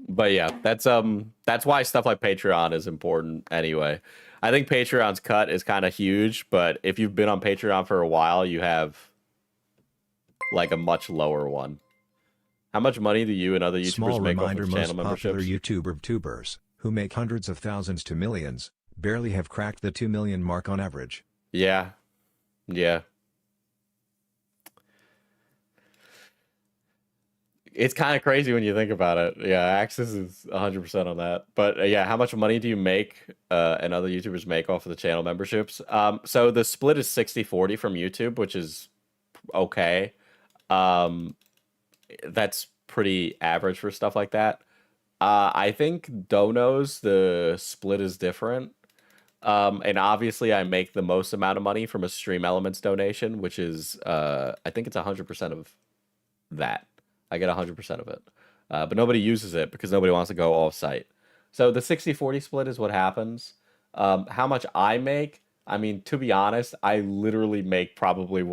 But yeah, that's why stuff like Patreon is important anyway. I think Patreon's cut is kind of huge, but if you've been on Patreon for a while, you have like a much lower one. How much money do you and other YouTubers Small make off reminder, of most channel popular memberships? YouTuber tubers who who make hundreds of thousands to millions, barely have cracked the 2 million mark on average. Yeah. Yeah. It's kind of crazy when you think about it. Yeah, Axis is 100% on that. But yeah, how much money do you make and other YouTubers make off of the channel memberships? So the split is 60-40 from YouTube, which is okay. That's pretty average for stuff like that. I think Donos, the split is different. And obviously I make the most amount of money from a Stream Elements donation, which is, I think it's 100% of that. I get 100% of it. But nobody uses it because nobody wants to go off-site. So the 60-40 split is what happens. How much I make, I mean, to be honest, I literally make probably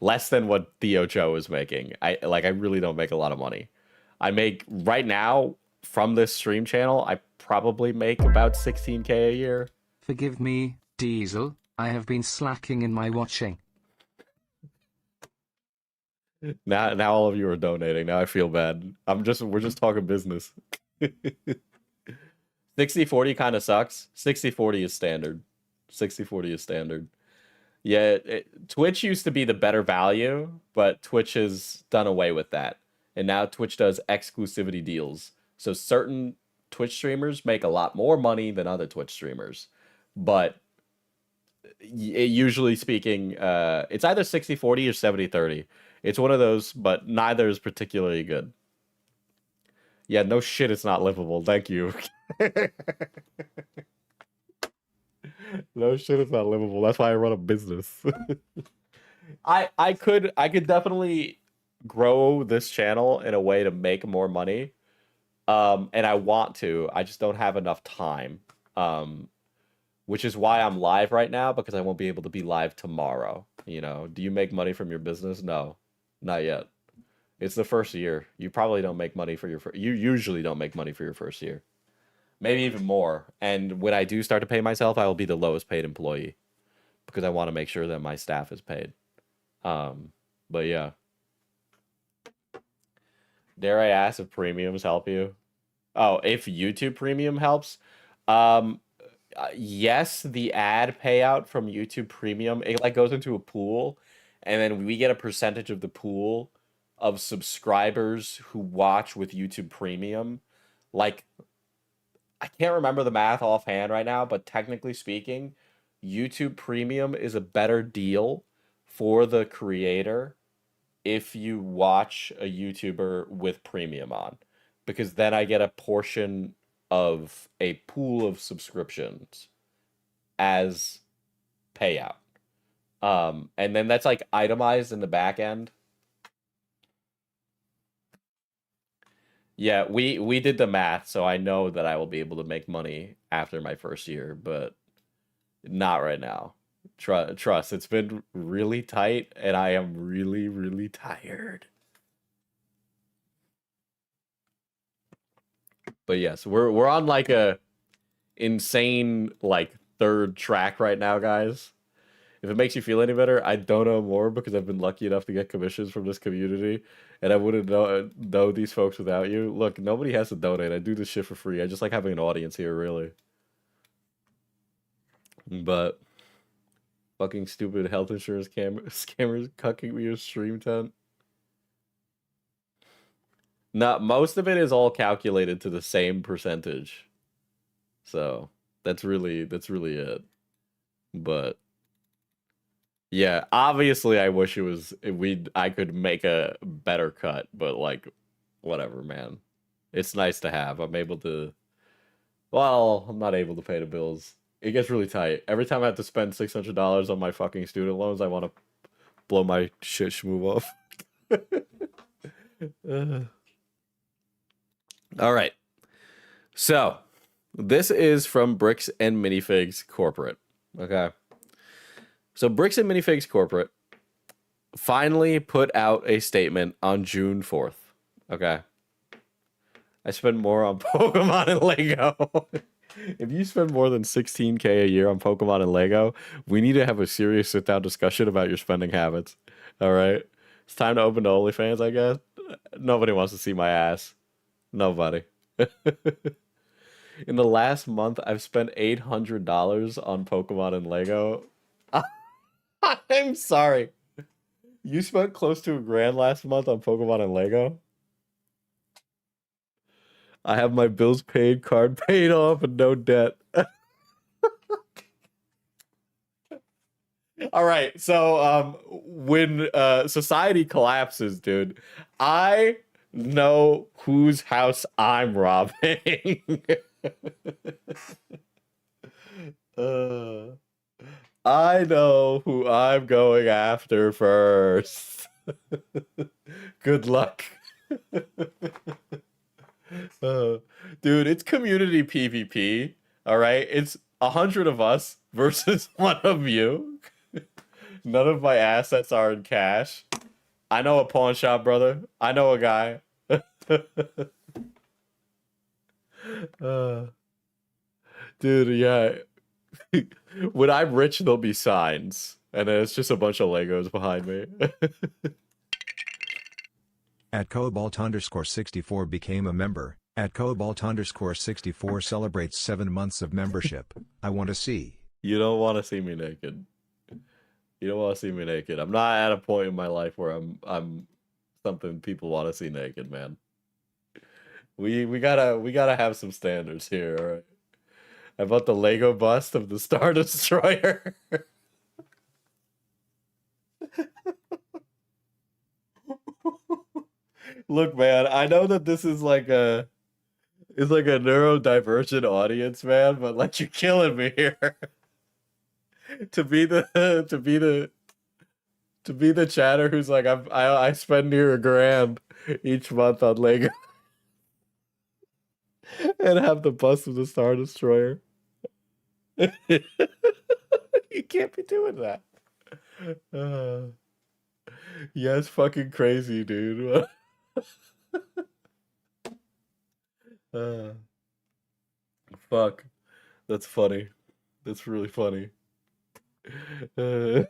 less than what Theo Joe is making. I really don't make a lot of money. I make, right now, from this stream channel, I probably make about 16K a year. Forgive me, Diesel, I have been slacking in my watching. Now all of you are donating. Now I feel bad. We're just talking business. 60-40 kind of sucks. 60-40 is standard. 60-40 is standard. Yeah, Twitch used to be the better value, but Twitch has done away with that. And now Twitch does exclusivity deals. So certain Twitch streamers make a lot more money than other Twitch streamers. But usually speaking, it's either 60-40 or 70-30. It's one of those, but neither is particularly good. Yeah, no shit, it's not livable. Thank you. No shit, it's not livable. That's why I run a business. I could definitely grow this channel in a way to make more money. And I want to. I just don't have enough time. Which is why I'm live right now, because I won't be able to be live tomorrow. You know, do you make money from your business? No. Not yet. It's the first year. You probably don't make money for you usually don't make money for your first year. Maybe even more. And when I do start to pay myself, I will be the lowest paid employee because I want to make sure that my staff is paid. But yeah. Dare I ask if premiums help you? Oh, if YouTube Premium helps? Yes, the ad payout from YouTube Premium, it like goes into a pool. And then we get a percentage of the pool of subscribers who watch with YouTube Premium. Like, I can't remember the math offhand right now, but technically speaking, YouTube Premium is a better deal for the creator if you watch a YouTuber with Premium on. Because then I get a portion of a pool of subscriptions as payout. And then that's like itemized in the back end. Yeah, we did the math, so I know that I will be able to make money after my first year, but not right now. Trust, it's been really tight, and I am really, really tired. But yes, we're on like a insane like third track right now, guys. If it makes you feel any better, I don't know more because I've been lucky enough to get commissions from this community, and I wouldn't know these folks without you. Look, nobody has to donate. I do this shit for free. I just like having an audience here, really. But fucking stupid health insurance scammers cucking me a stream tent. No, most of it is all calculated to the same percentage. So that's really it. But yeah, obviously I wish I could make a better cut, but like whatever, man. It's nice to have. I'm able to, well, I'm not able to pay the bills. It gets really tight. Every time I have to spend $600 on my fucking student loans, I want to blow my shit schmoo off. All right. So, this is from Bricks and Minifigs Corporate. Okay. So, Bricks and Minifigs Corporate finally put out a statement on June 4th. Okay. I spend more on Pokemon and Lego. If you spend more than $16K a year on Pokemon and Lego, we need to have a serious sit-down discussion about your spending habits. All right? It's time to open to OnlyFans, I guess. Nobody wants to see my ass. Nobody. In the last month, I've spent $800 on Pokemon and Lego. I'm sorry. You spent close to $1,000 last month on Pokemon and Lego? I have my bills paid, card paid off, and no debt. All right, so when society collapses, dude, I know whose house I'm robbing. I know who I'm going after first. Good luck. Dude, it's community PvP. All right, it's 100 of us versus one of you. None of my assets are in cash. I know a pawn shop, brother. I know a guy. Dude, yeah. When I'm rich, there'll be signs. And then it's just a bunch of Legos behind me. At Cobalt_64 became a member. At Cobalt_64 celebrates 7 months of membership. I want to see. You don't want to see me naked. You don't want to see me naked. I'm not at a point in my life where I'm something people want to see naked, man. We gotta have some standards here, all right? How about the Lego bust of the Star Destroyer? Look, man, I know that this is like a neurodivergent audience, man, but like you're killing me here. to be the chatter who's like I spend near $1,000 each month on Lego and have the bust of the Star Destroyer. You can't be doing that. Yeah, it's fucking crazy, dude. Fuck. That's funny. That's really funny. If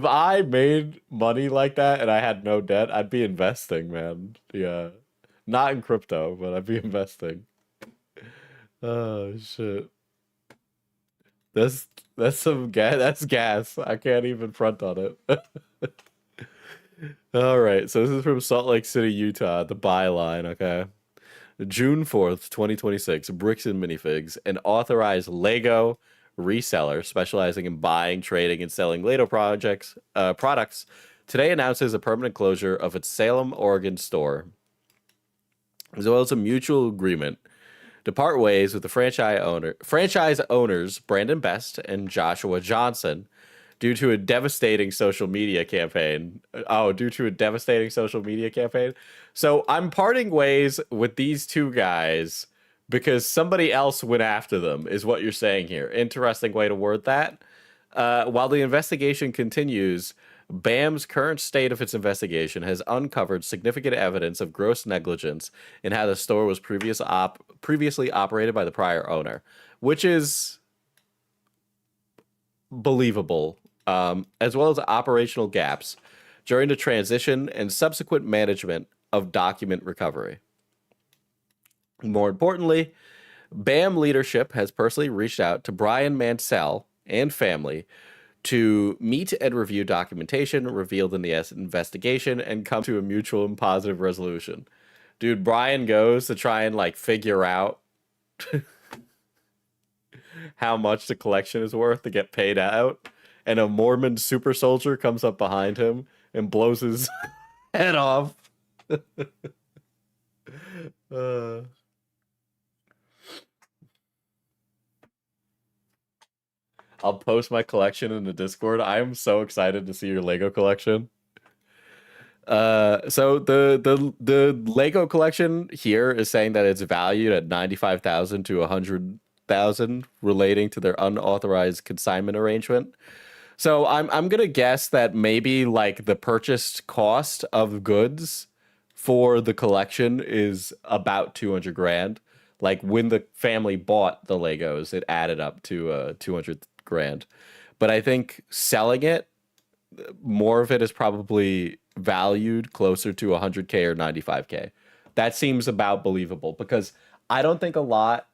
I made money like that and I had no debt, I'd be investing, man. Yeah. Not in crypto, but I'd be investing. Oh shit. That's some gas. That's gas. I can't even front on it. All right. So this is from Salt Lake City, Utah. The byline. Okay. June 4th, 2026. Bricks and Minifigs, an authorized Lego reseller specializing in buying, trading, and selling Lego products, today announces a permanent closure of its Salem, Oregon store, as well as a mutual agreement to part ways with the franchise owners Brandon Best and Joshua Johnson due to a devastating social media campaign. So I'm parting ways with these two guys because somebody else went after them, is what you're saying here. Interesting way to word that. While the investigation continues, BAM's current state of its investigation has uncovered significant evidence of gross negligence in how the store was previously operated by the prior owner, which is believable, as well as operational gaps during the transition and subsequent management of document recovery. More importantly, BAM leadership has personally reached out to Brian Mansell and family to meet and review documentation revealed in the investigation and come to a mutual and positive resolution. Dude, Brian goes to try and like figure out how much the collection is worth to get paid out, and a Mormon super soldier comes up behind him and blows his head off. I'll post my collection in the Discord. I am so excited to see your Lego collection. So the Lego collection here is saying that it's valued at $95,000 to $100,000, relating to their unauthorized consignment arrangement. So I'm gonna guess that maybe like the purchased cost of goods for the collection is about 200 grand. Like when the family bought the Legos, it added up to 200 grand. But I think selling it, more of it is probably valued closer to 100K or 95K. That seems about believable because I don't think a lot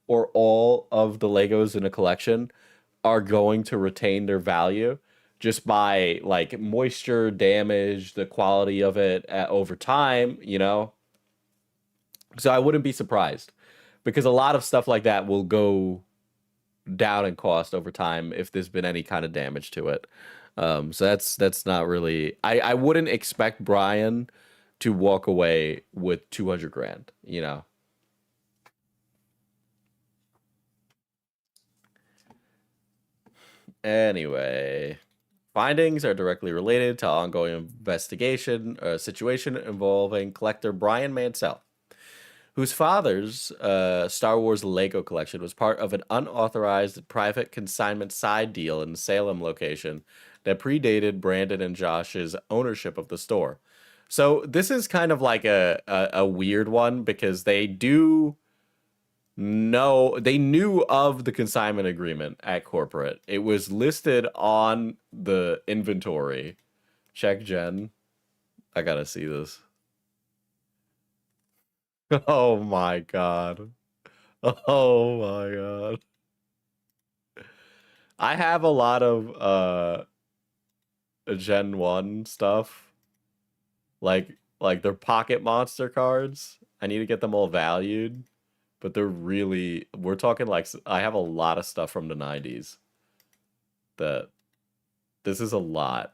or all of the Legos in a collection are going to retain their value just by like moisture damage, the quality of it over time, you know? So I wouldn't be surprised because a lot of stuff like that will go down in cost over time if there's been any kind of damage to it. So that's not really. I wouldn't expect Brian to walk away with 200 grand. You know. Anyway, findings are directly related to ongoing investigation situation involving collector Brian Mansell, whose father's Star Wars Lego collection was part of an unauthorized private consignment side deal in the Salem location that predated Brandon and Josh's ownership of the store. So this is kind of like a weird one because they knew of the consignment agreement at corporate. It was listed on the inventory. Check Jen. I gotta see this. Oh my god. Oh my god. I have a lot of Gen 1 stuff. Like their Pocket Monster cards. I need to get them all valued. But they're really, we're talking like, I have a lot of stuff from the 90s. This is a lot.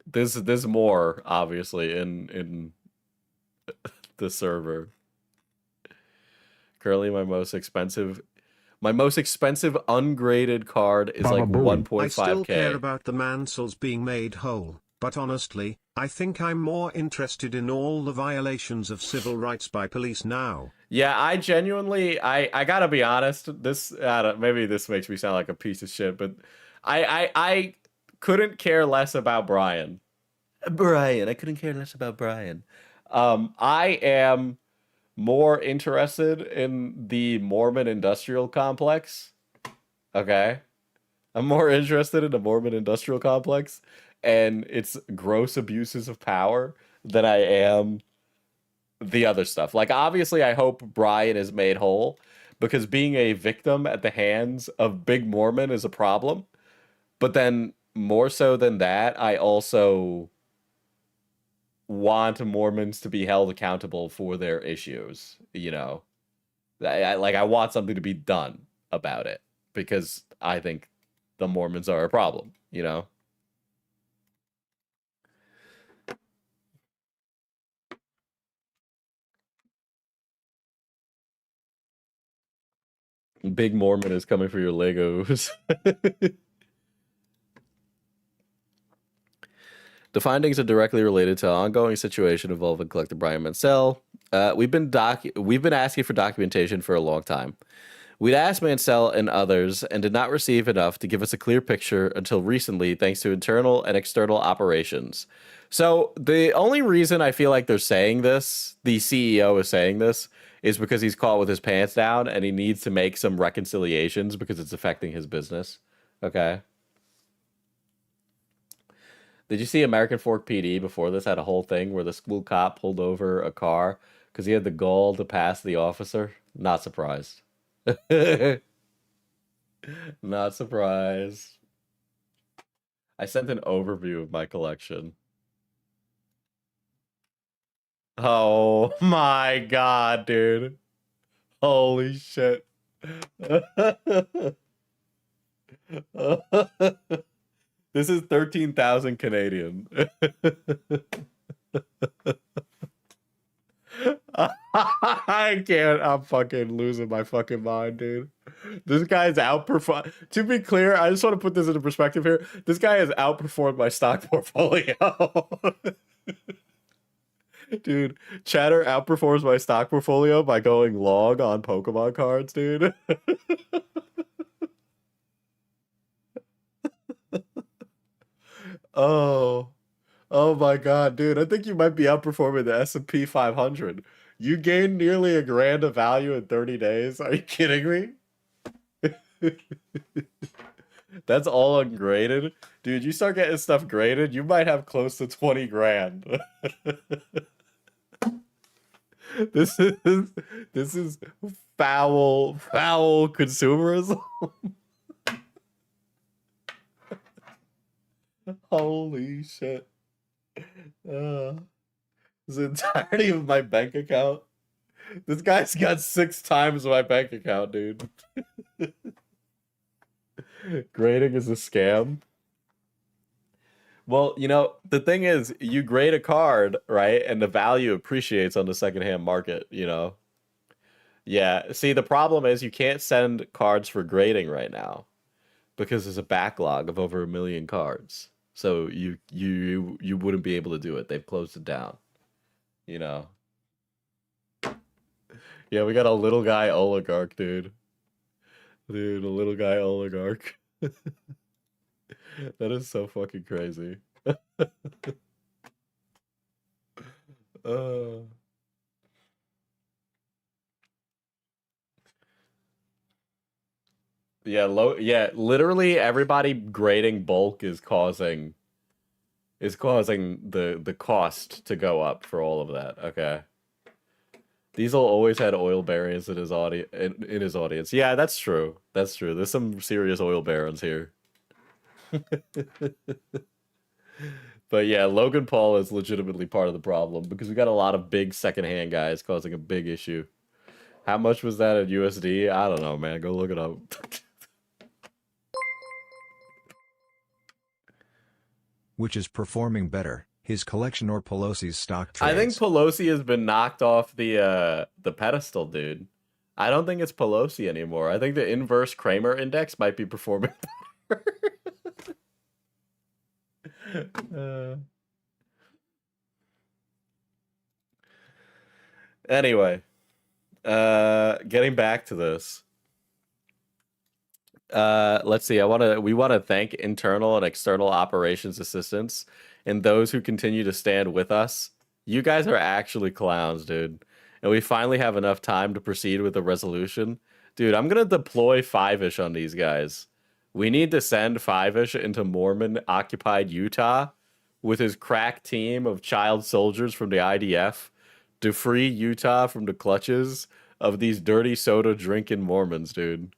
There's more, obviously, in the server. Currently, my most expensive ungraded card is like 1.5K. I still care about the Mansells being made whole, but honestly, I think I'm more interested in all the violations of civil rights by police now. Yeah, I genuinely, I gotta be honest. This, maybe this makes me sound like a piece of shit, but I couldn't care less about Brian. I couldn't care less about Brian. I am more interested in the Mormon industrial complex. Okay. I'm more interested in the Mormon industrial complex and its gross abuses of power than I am the other stuff. Like, obviously, I hope Brian is made whole because being a victim at the hands of Big Mormon is a problem. But then, more so than that, I also want Mormons to be held accountable for their issues, you know? I want something to be done about it because I think the Mormons are a problem, you know? Big Mormon is coming for your Legos. The findings are directly related to an ongoing situation involving collector Brian Mansell. We've been asking for documentation for a long time. We'd asked Mansell and others and did not receive enough to give us a clear picture until recently, thanks to internal and external operations. So the only reason I feel like they're saying this, the CEO is saying this, is because he's caught with his pants down and he needs to make some reconciliations because it's affecting his business. Okay. Did you see American Fork PD before this had a whole thing where the school cop pulled over a car because he had the gall to pass the officer? Not surprised. Not surprised. I sent an overview of my collection. Oh my god, dude. Holy shit. This is 13,000 Canadian. I can't. I'm fucking losing my fucking mind, dude. This guy's outperformed. To be clear, I just want to put this into perspective here. This guy has outperformed my stock portfolio. Dude, Chatter outperforms my stock portfolio by going long on Pokemon cards, dude. Oh my god, dude. I think you might be outperforming the S&P 500. You gained nearly $1,000 of value in 30 days. Are you kidding me? That's all ungraded. Dude, you start getting stuff graded, you might have close to 20 grand. This is foul consumerism. Holy shit. The entirety of my bank account. This guy's got 6 times my bank account, dude. Grading is a scam. Well, you know, the thing is, you grade a card, right? And the value appreciates on the secondhand market, you know? Yeah, see, the problem is you can't send cards for grading right now because there's a backlog of over 1 million cards. So you wouldn't be able to do it. They've closed it down, you know? Yeah, we got a little guy oligarch, dude. Dude, a little guy oligarch. That is so fucking crazy. uh, yeah, literally everybody grading bulk is causing the cost to go up for all of that. Okay. Diesel always had oil barons in his audience. Yeah, that's true. That's true. There's some serious oil barons here. But yeah, Logan Paul is legitimately part of the problem because we got a lot of big secondhand guys causing a big issue. How much was that at USD? I don't know, man. Go look it up. Which is performing better, his collection or Pelosi's stock trades? I think Pelosi has been knocked off the pedestal, dude. I don't think it's Pelosi anymore. I think the inverse Kramer index might be performing better. Anyway, getting back to this. Let's see. We want to thank internal and external operations assistants and those who continue to stand with us. You guys are actually clowns, dude. And we finally have enough time to proceed with the resolution. Dude, I'm gonna deploy 5-ish on these guys. We need to send 5-ish into Mormon-occupied Utah with his crack team of child soldiers from the IDF to free Utah from the clutches of these dirty soda drinking Mormons, dude.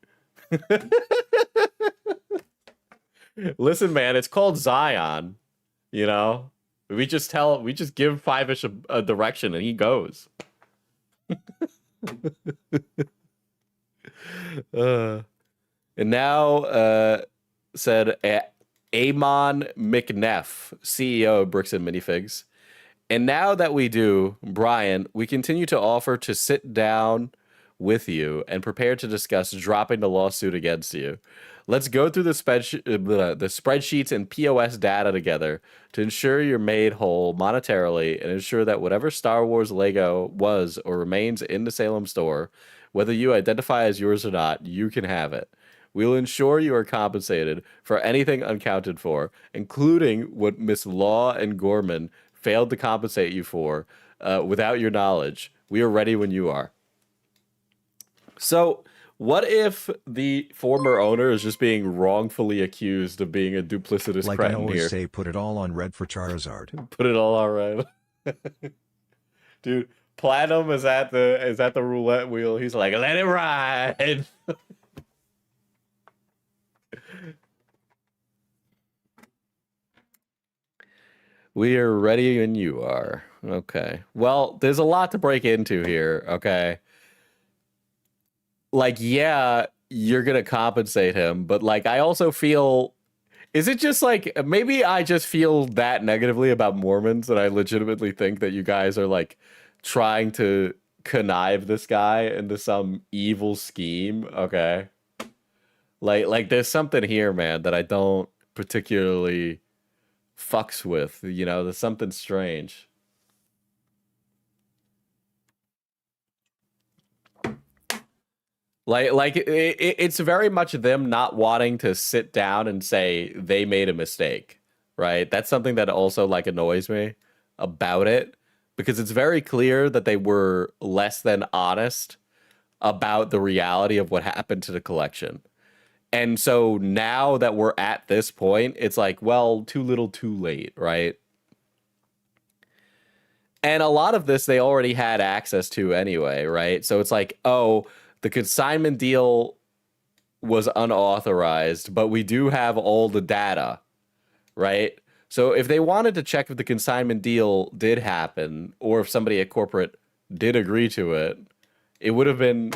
Listen, man, it's called Zion. You know? We just give 5-ish a direction and he goes. And now, said Amon McNeff, CEO of Bricks and Minifigs. And now that we do, Brian, we continue to offer to sit down with you and prepare to discuss dropping the lawsuit against you. Let's go through the spreadsheets and POS data together to ensure you're made whole monetarily and ensure that whatever Star Wars Lego was or remains in the Salem store, whether you identify as yours or not, you can have it. We will ensure you are compensated for anything unaccounted for, including what Miss Law and Gorman failed to compensate you for without your knowledge. We are ready when you are. So, what if the former owner is just being wrongfully accused of being a duplicitous like cretin I always here? say, put it all on red for Charizard. Put it all on red. Dude, Platinum is at the roulette wheel. He's like, let it ride. We are ready when you are. Okay. Well, there's a lot to break into here, okay? Like, yeah, you're going to compensate him, but like I also feel, is it just like, maybe I just feel that negatively about Mormons that I legitimately think that you guys are like trying to connive this guy into some evil scheme, okay? Like there's something here, man, that I don't particularly fucks with, you know, there's something strange. Like it's very much them not wanting to sit down and say they made a mistake, right? That's something that also like annoys me about it, because it's very clear that they were less than honest about the reality of what happened to the collection. And so now that we're at this point, it's like, well, too little, too late, right? And a lot of this they already had access to anyway, right? So it's like, oh, the consignment deal was unauthorized, but we do have all the data, right? So if they wanted to check if the consignment deal did happen or if somebody at corporate did agree to it, it would have been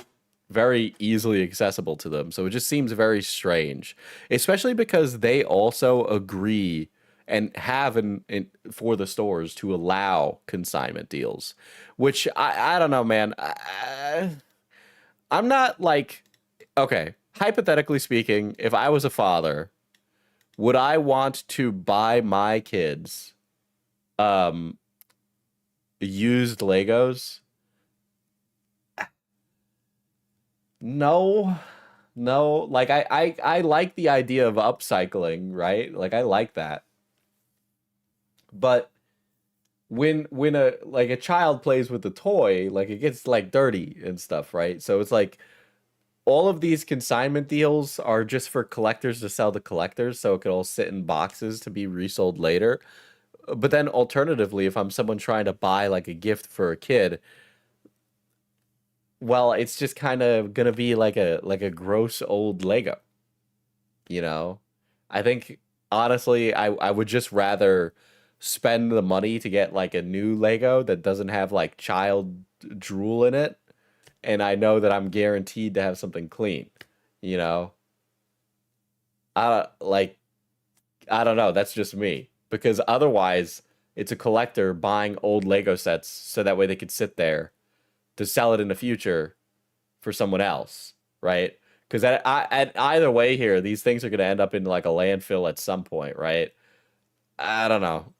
very easily accessible to them. So it just seems very strange, especially because they also agree and have for the stores to allow consignment deals, which I don't know, man. I'm not like, okay, hypothetically speaking, if I was a father, would I want to buy my kids used Legos? No. Like I like the idea of upcycling, right? Like I like that. But when a child plays with the toy, like it gets like dirty and stuff, right? So it's like all of these consignment deals are just for collectors to sell to collectors, so it could all sit in boxes to be resold later. But then alternatively, if I'm someone trying to buy like a gift for a kid, well, it's just kind of gonna be like a gross old Lego, you know? I think honestly, I would just rather spend the money to get like a new Lego that doesn't have like child drool in it, and I know that I'm guaranteed to have something clean, you know? I don't know, that's just me. Because otherwise, it's a collector buying old Lego sets so that way they could sit there to sell it in the future for someone else, right? Because at either way here, these things are going to end up in like a landfill at some point, right? I don't know.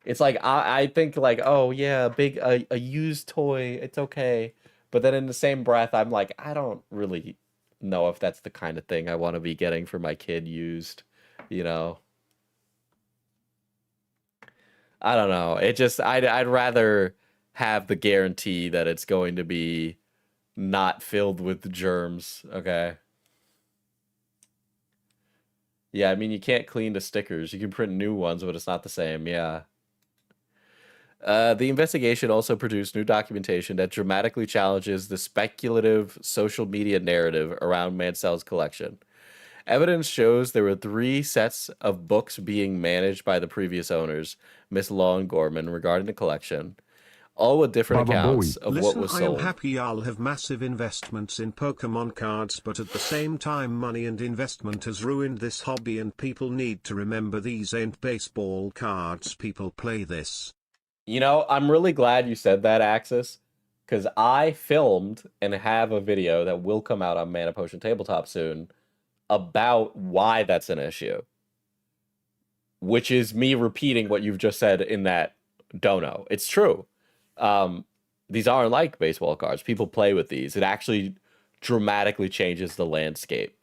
It's like I think like, oh yeah, a used toy, it's okay. But then in the same breath, I'm like, I don't really know if that's the kind of thing I want to be getting for my kid used, you know? I don't know. It just I'd rather have the guarantee that it's going to be not filled with germs, okay? Yeah, I mean you can't clean the stickers. You can print new ones, but it's not the same. Yeah. The investigation also produced new documentation that dramatically challenges the speculative social media narrative around Mansell's collection. Evidence shows there were 3 sets of books being managed by the previous owners, Miss Law and Gorman, regarding the collection, all with different accounts of what was I sold. am happy y'all have massive investments in Pokemon cards, but at the same time money and investment has ruined this hobby, and people need to remember these ain't baseball cards. People play this. You know, I'm really glad you said that, Axis, because I filmed and have a video that will come out on Mana Potion Tabletop soon about why that's an issue, which is me repeating what you've just said in that dono. It's true. These aren't like baseball cards. People play with these. It actually dramatically changes the landscape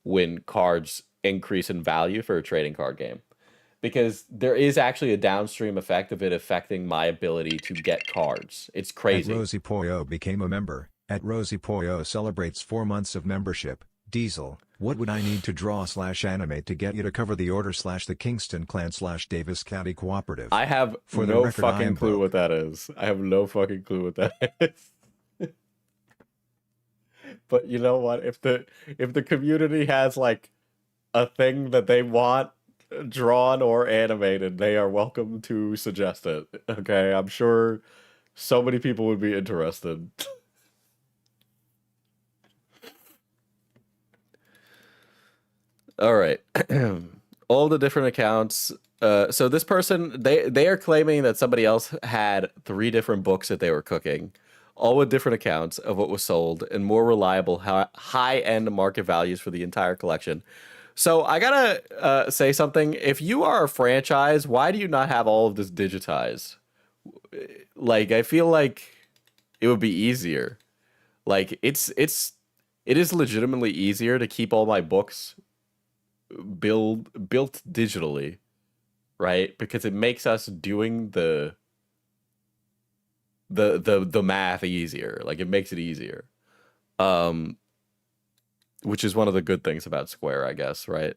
when cards increase in value for a trading card game, because there is actually a downstream effect of it affecting my ability to get cards. It's crazy. At Rosie Poyo became a member. At Rosie Poyo celebrates 4 months of membership. Diesel, what would I need to draw/animate to get you to cover the order / the Kingston Clan / Davis County Cooperative? I have For the no record, I fucking am clue broke. what that is. I have no fucking clue what that is. But you know what? If the community has like a thing that they want drawn or animated, they are welcome to suggest it. Okay, I'm sure so many people would be interested. All right. All the different accounts. So this person, they are claiming that somebody else had 3 different books that they were cooking, all with different accounts of what was sold and more reliable high-end market values for the entire collection. So I gotta say something. If you are a franchise, why do you not have all of this digitized? Like, I feel like it would be easier. Like, it is legitimately easier to keep all my books built digitally, right? Because it makes us doing the math easier. Like, it makes it easier. which is one of the good things about Square, I guess, right?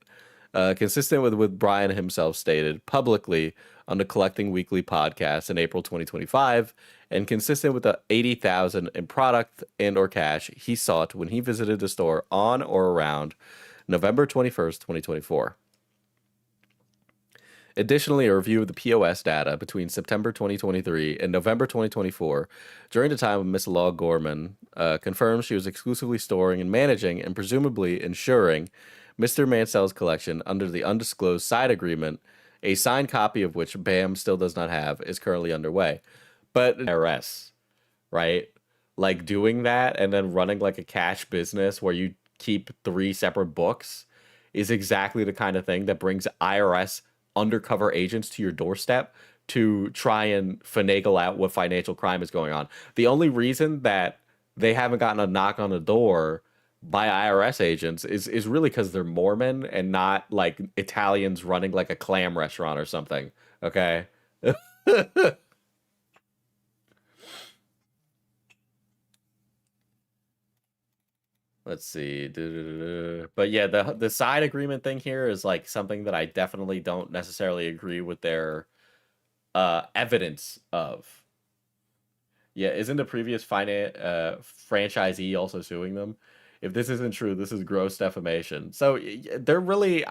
Consistent with what Brian himself stated publicly on the Collecting Weekly podcast in April 2025, and consistent with the $80,000 in product and or cash he sought when he visited the store on or around November 21st, 2024. Additionally, a review of the POS data between September 2023 and November 2024, during the time of Miss Law Gorman, confirms she was exclusively storing and managing and presumably insuring Mr. Mansell's collection under the undisclosed side agreement, a signed copy of which BAM still does not have, is currently underway. But IRS, right? Like doing that and then running like a cash business where you keep 3 separate books is exactly the kind of thing that brings IRS undercover agents to your doorstep to try and finagle out what financial crime is going on. The only reason that they haven't gotten a knock on the door by IRS agents is really because they're Mormon and not like Italians running like a clam restaurant or something. Okay. Let's see. But yeah, the side agreement thing here is like something that I definitely don't necessarily agree with their evidence of. Yeah, isn't the previous franchisee also suing them? If this isn't true, this is gross defamation. So they're really,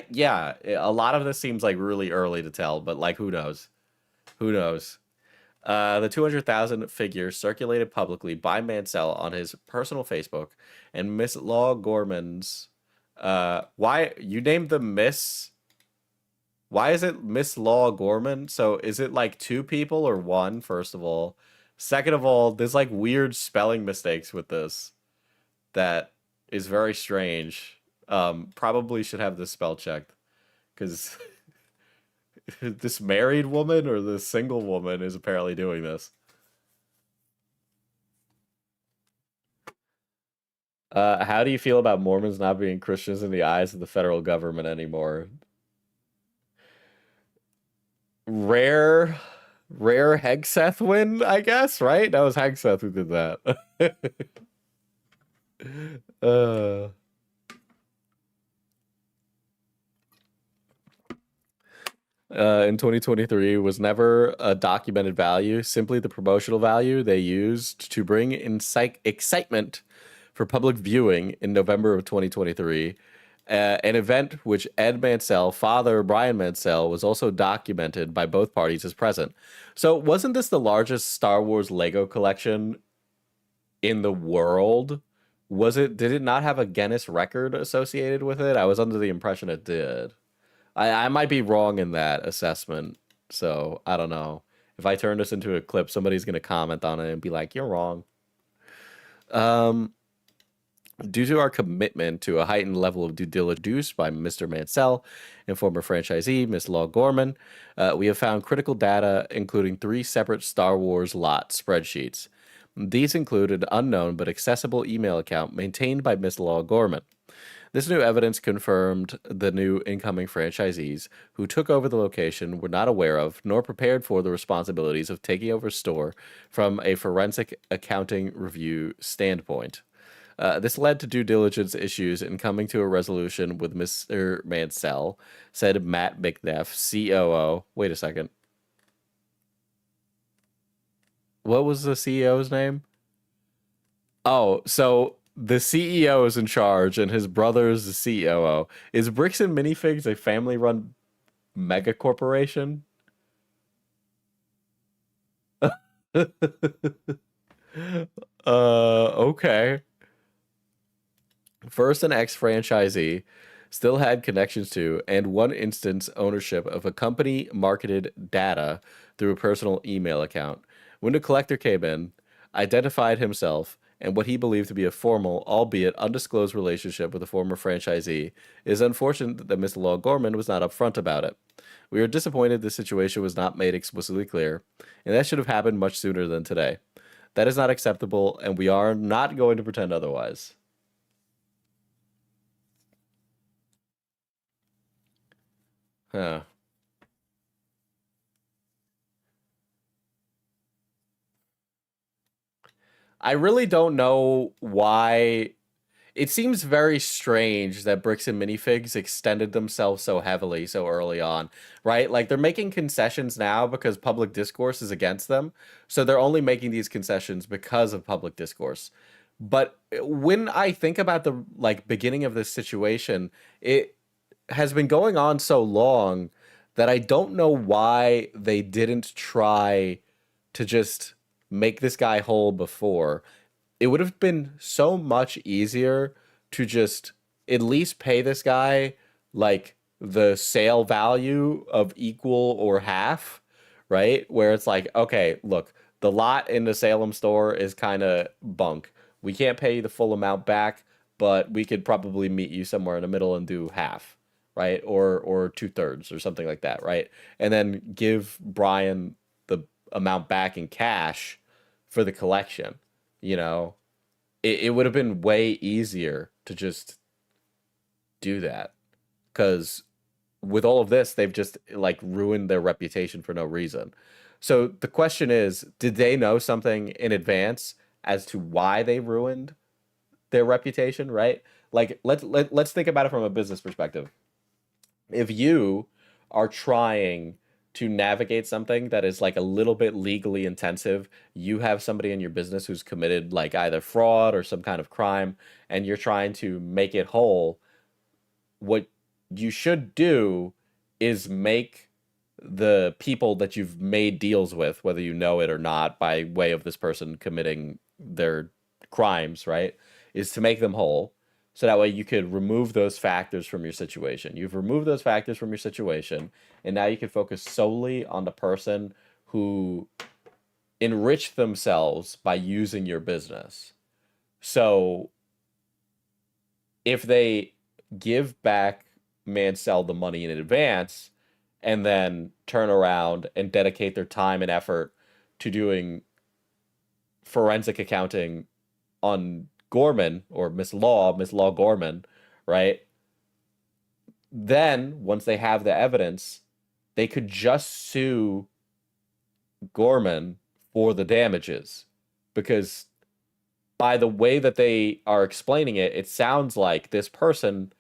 yeah, a lot of this seems like really early to tell, but like, who knows? Who knows? The 200,000 figure circulated publicly by Mansell on his personal Facebook, and Miss Law Gorman's. Why you named the Miss? Why is it Miss Law Gorman? So is it like 2 people or 1? First of all, second of all, there's like weird spelling mistakes with this that is very strange. Probably should have this spell checked because. This married woman or this single woman is apparently doing this. How do you feel about Mormons not being Christians in the eyes of the federal government anymore? Rare Hegseth win, I guess, right? That was Hegseth who did that. In 2023 was never a documented value, simply the promotional value they used to bring in excitement for public viewing in November of 2023. An event which Ed Mansell, father Brian Mansell, was also documented by both parties as present. So wasn't this the largest Star Wars Lego collection in the world? Did it not have a Guinness record associated with it? I was under the impression it did. I might be wrong in that assessment, so I don't know. If I turn this into a clip, somebody's going to comment on it and be like, you're wrong. Due to our commitment to a heightened level of due diligence by Mr. Mansell and former franchisee, Miss Law Gorman, we have found critical data, including 3 separate Star Wars lot spreadsheets. These include an unknown but accessible email account maintained by Miss Law Gorman. This new evidence confirmed the new incoming franchisees who took over the location were not aware of nor prepared for the responsibilities of taking over store from a forensic accounting review standpoint. This led to due diligence issues in coming to a resolution with Mr. Mansell, said Matt McNeff, COO. Wait a second. What was the CEO's name? Oh, so the CEO is in charge and his brother is the COO. Is Bricks and Minifigs a family-run mega corporation? Okay. First, an ex-franchisee still had connections to and one instance ownership of a company marketed data through a personal email account. When the collector came in, identified himself and what he believed to be a formal, albeit undisclosed relationship with a former franchisee, it is unfortunate that Ms. Law Gorman was not upfront about it. We are disappointed this situation was not made explicitly clear, and that should have happened much sooner than today. That is not acceptable, and we are not going to pretend otherwise. Huh. I really don't know why. it seems very strange that Bricks and Minifigs extended themselves so heavily so early on, right? Like they're making concessions now because public discourse is against them. So they're only making these concessions because of public discourse. But when I think about the like beginning of this situation, it has been going on so long that I don't know why they didn't try to just make this guy whole before. It would have been so much easier to just at least pay this guy like the sale value of equal or half, right? Where it's like, okay, look, the lot in the Salem store is kind of bunk. We can't pay you the full amount back, but we could probably meet you somewhere in the middle and do half, right? Or 2/3 or something like that, right? And then give Brian the amount back in cash for the collection. You know, it would have been way easier to just do that, because with all of this, they've just like ruined their reputation for no reason. So the question is, did they know something in advance as to why they ruined their reputation, right? Like let's think about it from a business perspective. If you are trying to navigate something that is like a little bit legally intensive, you have somebody in your business who's committed like either fraud or some kind of crime, and you're trying to make it whole, what you should do is make the people that you've made deals with, whether you know it or not, by way of this person committing their crimes, right, is to make them whole. So that way you could remove those factors from your situation. You've removed those factors from your situation, and now you can focus solely on the person who enriched themselves by using your business. So if they give back Mansell the money in advance and then turn around and dedicate their time and effort to doing forensic accounting on Gorman or Miss Law Gorman, right? Then once they have the evidence, they could just sue Gorman for the damages, because by the way that they are explaining it, it sounds like this person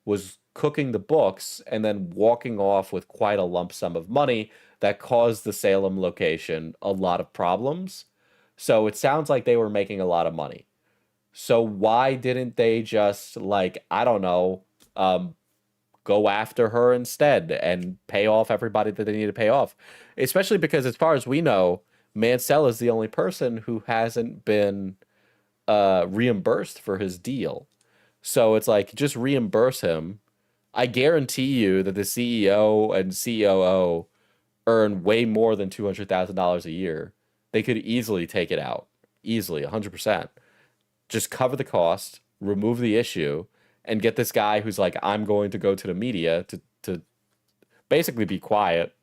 was cooking the books and then walking off with quite a lump sum of money that caused the Salem location a lot of problems. So it sounds like they were making a lot of money. So why didn't they just, like, I don't know, go after her instead and pay off everybody that they need to pay off? Especially because, as far as we know, Mansell is the only person who hasn't been reimbursed for his deal. So it's like, just reimburse him. I guarantee you that the CEO and COO earn way more than $200,000 a year. They could easily take it out. Easily, 100%. Just cover the cost, remove the issue, and get this guy who's like, I'm going to go to the media to basically be quiet.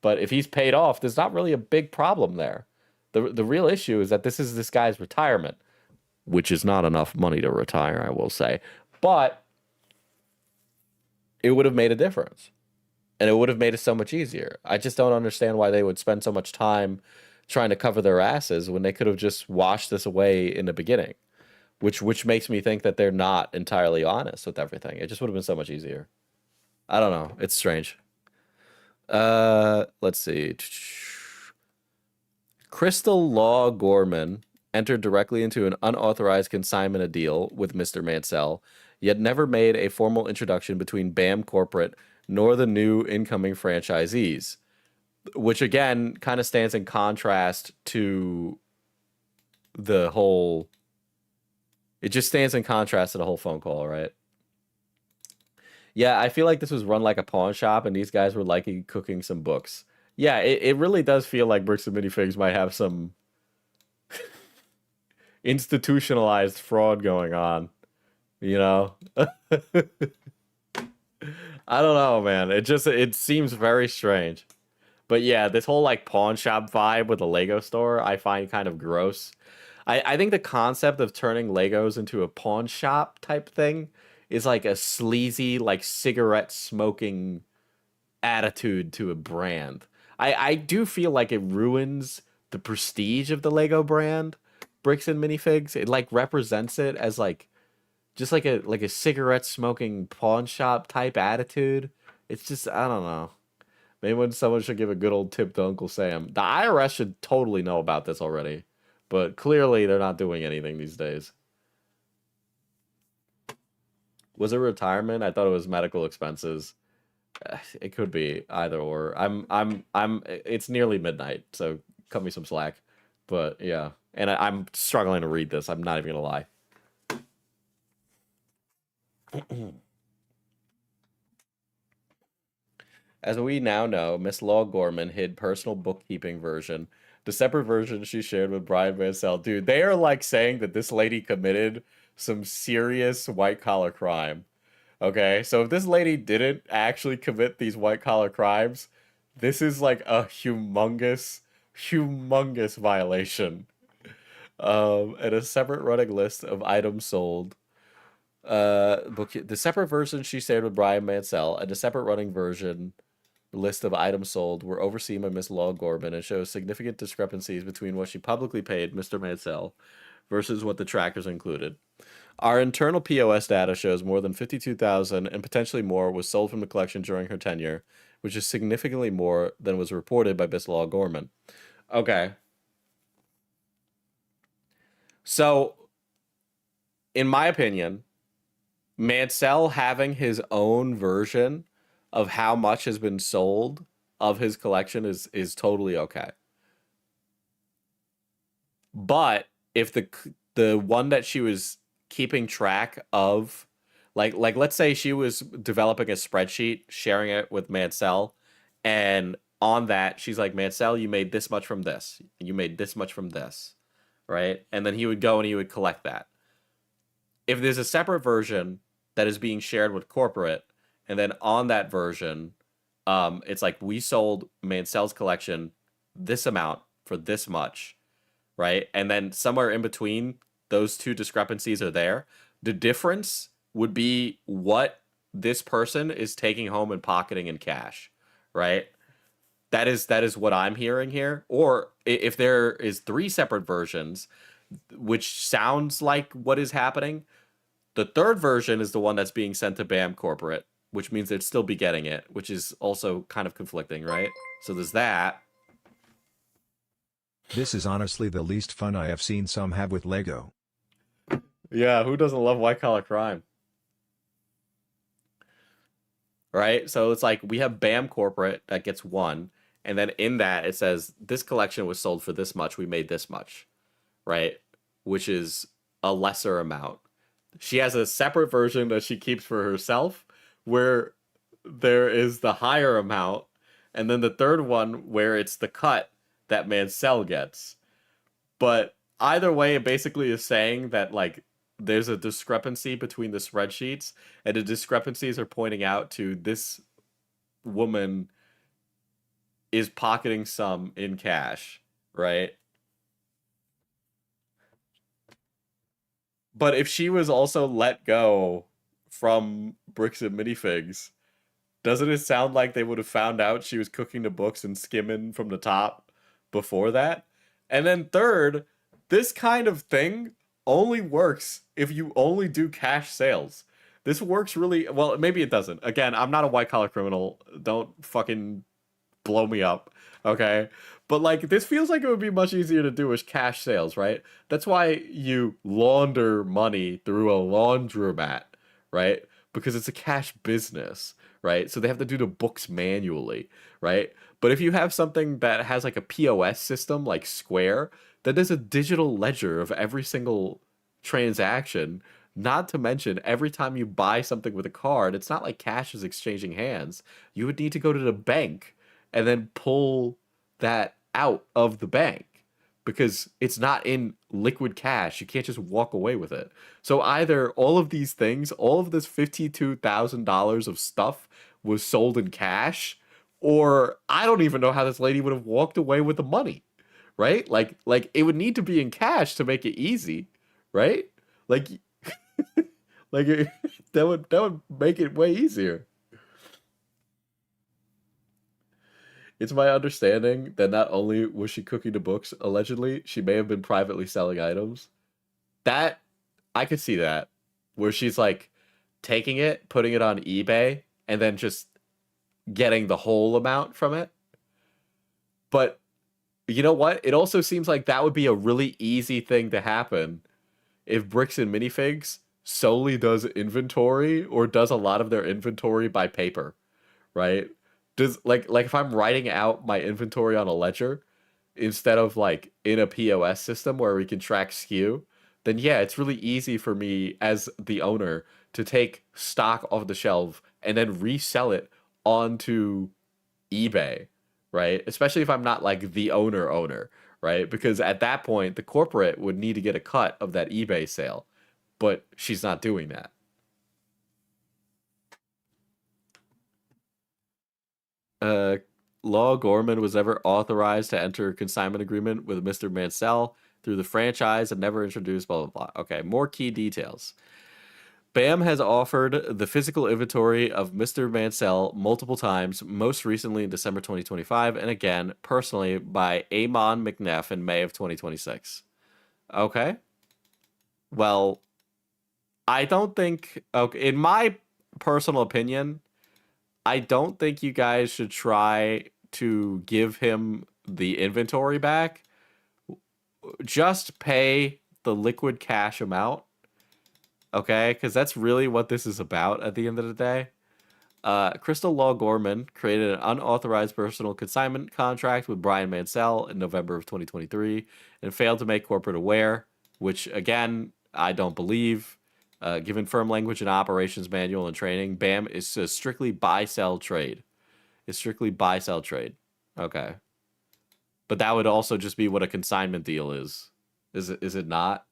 But if he's paid off, there's not really a big problem there. The real issue is that this is this guy's retirement, which is not enough money to retire, I will say. But it would have made a difference. And it would have made it so much easier. I just don't understand why they would spend so much time trying to cover their asses when they could have just washed this away in the beginning, which makes me think that they're not entirely honest with everything. It just would have been so much easier. I don't know. It's strange. Let's see. Crystal Law Gorman entered directly into an unauthorized consignment deal with Mr. Mansell, yet never made a formal introduction between BAM Corporate nor the new incoming franchisees, which again kind of stands in contrast to the whole... It just stands in contrast to the whole phone call, right? Yeah, I feel like this was run like a pawn shop, and these guys were likely cooking some books. Yeah, it really does feel like Bricks and Minifigs might have some institutionalized fraud going on, you know? I don't know, man. It seems very strange. But yeah, this whole like pawn shop vibe with a Lego store, I find kind of gross. I think the concept of turning Legos into a pawn shop type thing is like a sleazy, like cigarette smoking attitude to a brand. I do feel like it ruins the prestige of the Lego brand, Bricks and Minifigs. It like represents it as like just like a cigarette smoking pawn shop type attitude. It's just, I don't know. Maybe when someone should give a good old tip to Uncle Sam. The IRS should totally know about this already, but clearly they're not doing anything these days. Was it retirement? I thought it was medical expenses. It could be either or. It's nearly midnight, so cut me some slack. But yeah, and I'm struggling to read this. I'm not even gonna lie. As we now know, Miss Law Gorman hid personal bookkeeping version. The separate version she shared with Brian Mansell. Dude, they are like saying that this lady committed some serious white-collar crime. Okay, so if this lady didn't actually commit these white-collar crimes, this is like a humongous violation. And a separate running list of items sold. The separate version she shared with Brian Mansell and the separate running version list of items sold were overseen by Miss Law Gorman and shows significant discrepancies between what she publicly paid Mr. Mansell versus what the trackers included. Our internal POS data shows more than 52,000 and potentially more was sold from the collection during her tenure, which is significantly more than was reported by Miss Law Gorman. Okay. So, in my opinion, Mansell having his own version of how much has been sold of his collection is totally okay. But if the one that she was keeping track of, like let's say she was developing a spreadsheet, sharing it with Mansell, and on that she's like, Mansell, you made this much from this, you made this much from this, right? And then he would go and he would collect that. If there's a separate version that is being shared with corporate, and then on that version, it's like, we sold Mansell's collection this amount for this much, right? And then somewhere in between those two discrepancies are there. The difference would be what this person is taking home and pocketing in cash, right? That is what I'm hearing here. Or if there is 3 separate versions, which sounds like what is happening, the third version is the one that's being sent to BAM Corporate, which means they'd still be getting it, which is also kind of conflicting, right? So there's that. This is honestly the least fun I have seen some have with Lego. Yeah, who doesn't love white-collar crime? Right? So it's like, we have BAM Corporate that gets 1, and then in that it says, this collection was sold for this much, we made this much, right? Which is a lesser amount. She has a separate version that she keeps for herself, where there is the higher amount, and then the third one where it's the cut that Mansell gets. But either way, it basically is saying that, like, there's a discrepancy between the spreadsheets, and the discrepancies are pointing out to this woman is pocketing some in cash, right? But if she was also let go from Bricks and Minifigs, doesn't it sound like they would have found out she was cooking the books and skimming from the top before that? And then third, this kind of thing only works if you only do cash sales. This works really well. Maybe it doesn't. Again, I'm not a white-collar criminal. Don't fucking blow me up, okay? But, like, this feels like it would be much easier to do as cash sales, right? That's why you launder money through a laundromat, right? Because it's a cash business, right? So they have to do the books manually, right? But if you have something that has like a POS system like Square, then there's a digital ledger of every single transaction. Not to mention, every time you buy something with a card, it's not like cash is exchanging hands. You would need to go to the bank and then pull that out of the bank, because it's not in liquid cash. You can't just walk away with it. So either all of these things, all of this $52,000 of stuff was sold in cash, or I don't even know how this lady would have walked away with the money, right? Like it would need to be in cash to make it easy, right? Like, that would make it way easier. It's my understanding that not only was she cooking the books, allegedly, she may have been privately selling items. That, I could see that. where she's like taking it, putting it on eBay, and then just getting the whole amount from it. But you know what? It also seems like that would be a really easy thing to happen if Bricks and Minifigs solely does inventory or does a lot of their inventory by paper, right? Does like if I'm writing out my inventory on a ledger instead of like in a POS system where we can track SKU, then yeah, it's really easy for me as the owner to take stock off the shelf and then resell it onto eBay, right? Especially if I'm not like the owner, right? Because at that point, the corporate would need to get a cut of that eBay sale, but she's not doing that. Law Gorman was ever authorized to enter a consignment agreement with Mr. Mansell through the franchise and never introduced blah, blah, blah. Okay, more key details. BAM has offered the physical inventory of Mr. Mansell multiple times, most recently in December 2025, and again, personally, by Amon McNeff in May of 2026. Okay. Well, I don't think... Okay, in my personal opinion, I don't think you guys should try to give him the inventory back. Just pay the liquid cash amount. Okay, because that's really what this is about at the end of the day. Crystal Law Gorman created an unauthorized personal consignment contract with Brian Mansell in November of 2023 and failed to make corporate aware, which, again, I don't believe. Given firm language and operations manual and training, BAM is a strictly buy-sell trade. It's strictly buy-sell trade. Okay. But that would also just be what a consignment deal is. Is it not?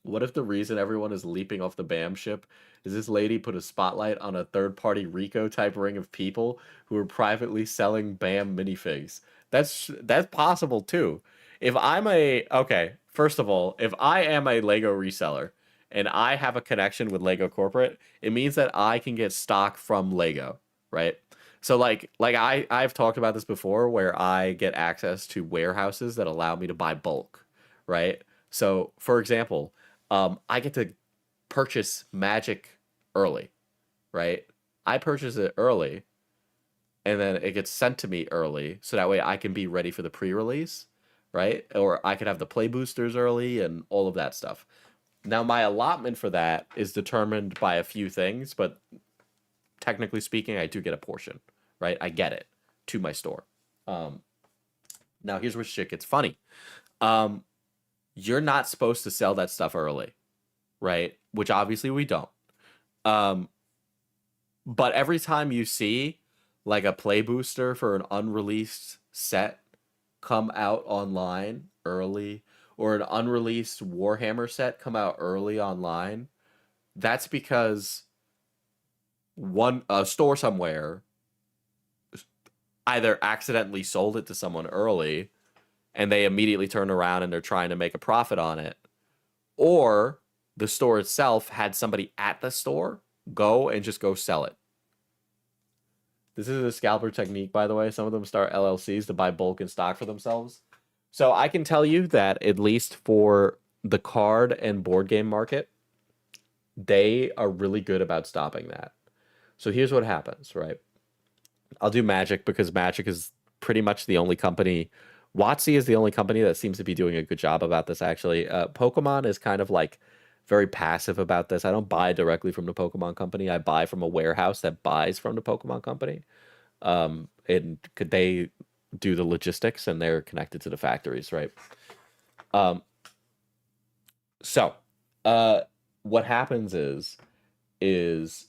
What if the reason everyone is leaping off the BAM ship is this lady put a spotlight on a third-party RICO type ring of people who are privately selling BAM minifigs? That's possible too. If I'm okay, first of all, if I am a Lego reseller and I have a connection with Lego Corporate, it means that I can get stock from Lego, right? So like I've talked about this before where I get access to warehouses that allow me to buy bulk, right? So for example, I get to purchase Magic early, right? I purchase it early, and then it gets sent to me early, so that way I can be ready for the pre-release, right? Or I could have the play boosters early and all of that stuff. Now, my allotment for that is determined by a few things, but technically speaking, I do get a portion, right? I get it to my store. Now, here's where shit gets funny. You're not supposed to sell that stuff early, right? Which obviously we don't. But every time you see like a play booster for an unreleased set come out online early, or an unreleased Warhammer set come out early online, that's because a store somewhere either accidentally sold it to someone early and they immediately turn around and they're trying to make a profit on it, or the store itself had somebody at the store go sell it. This is a scalper technique, by the way. Some of them start LLCs to buy bulk and stock for themselves. So I can tell you that at least for the card and board game market, they are really good about stopping that. So here's what happens, right? I'll do Magic because Magic is pretty much the only company. WotC is the only company that seems to be doing a good job about this, actually. Pokemon is kind of like very passive about this. I don't buy directly from the Pokemon company. I buy from a warehouse that buys from the Pokemon company. And could they do the logistics, and they're connected to the factories, right? So what happens is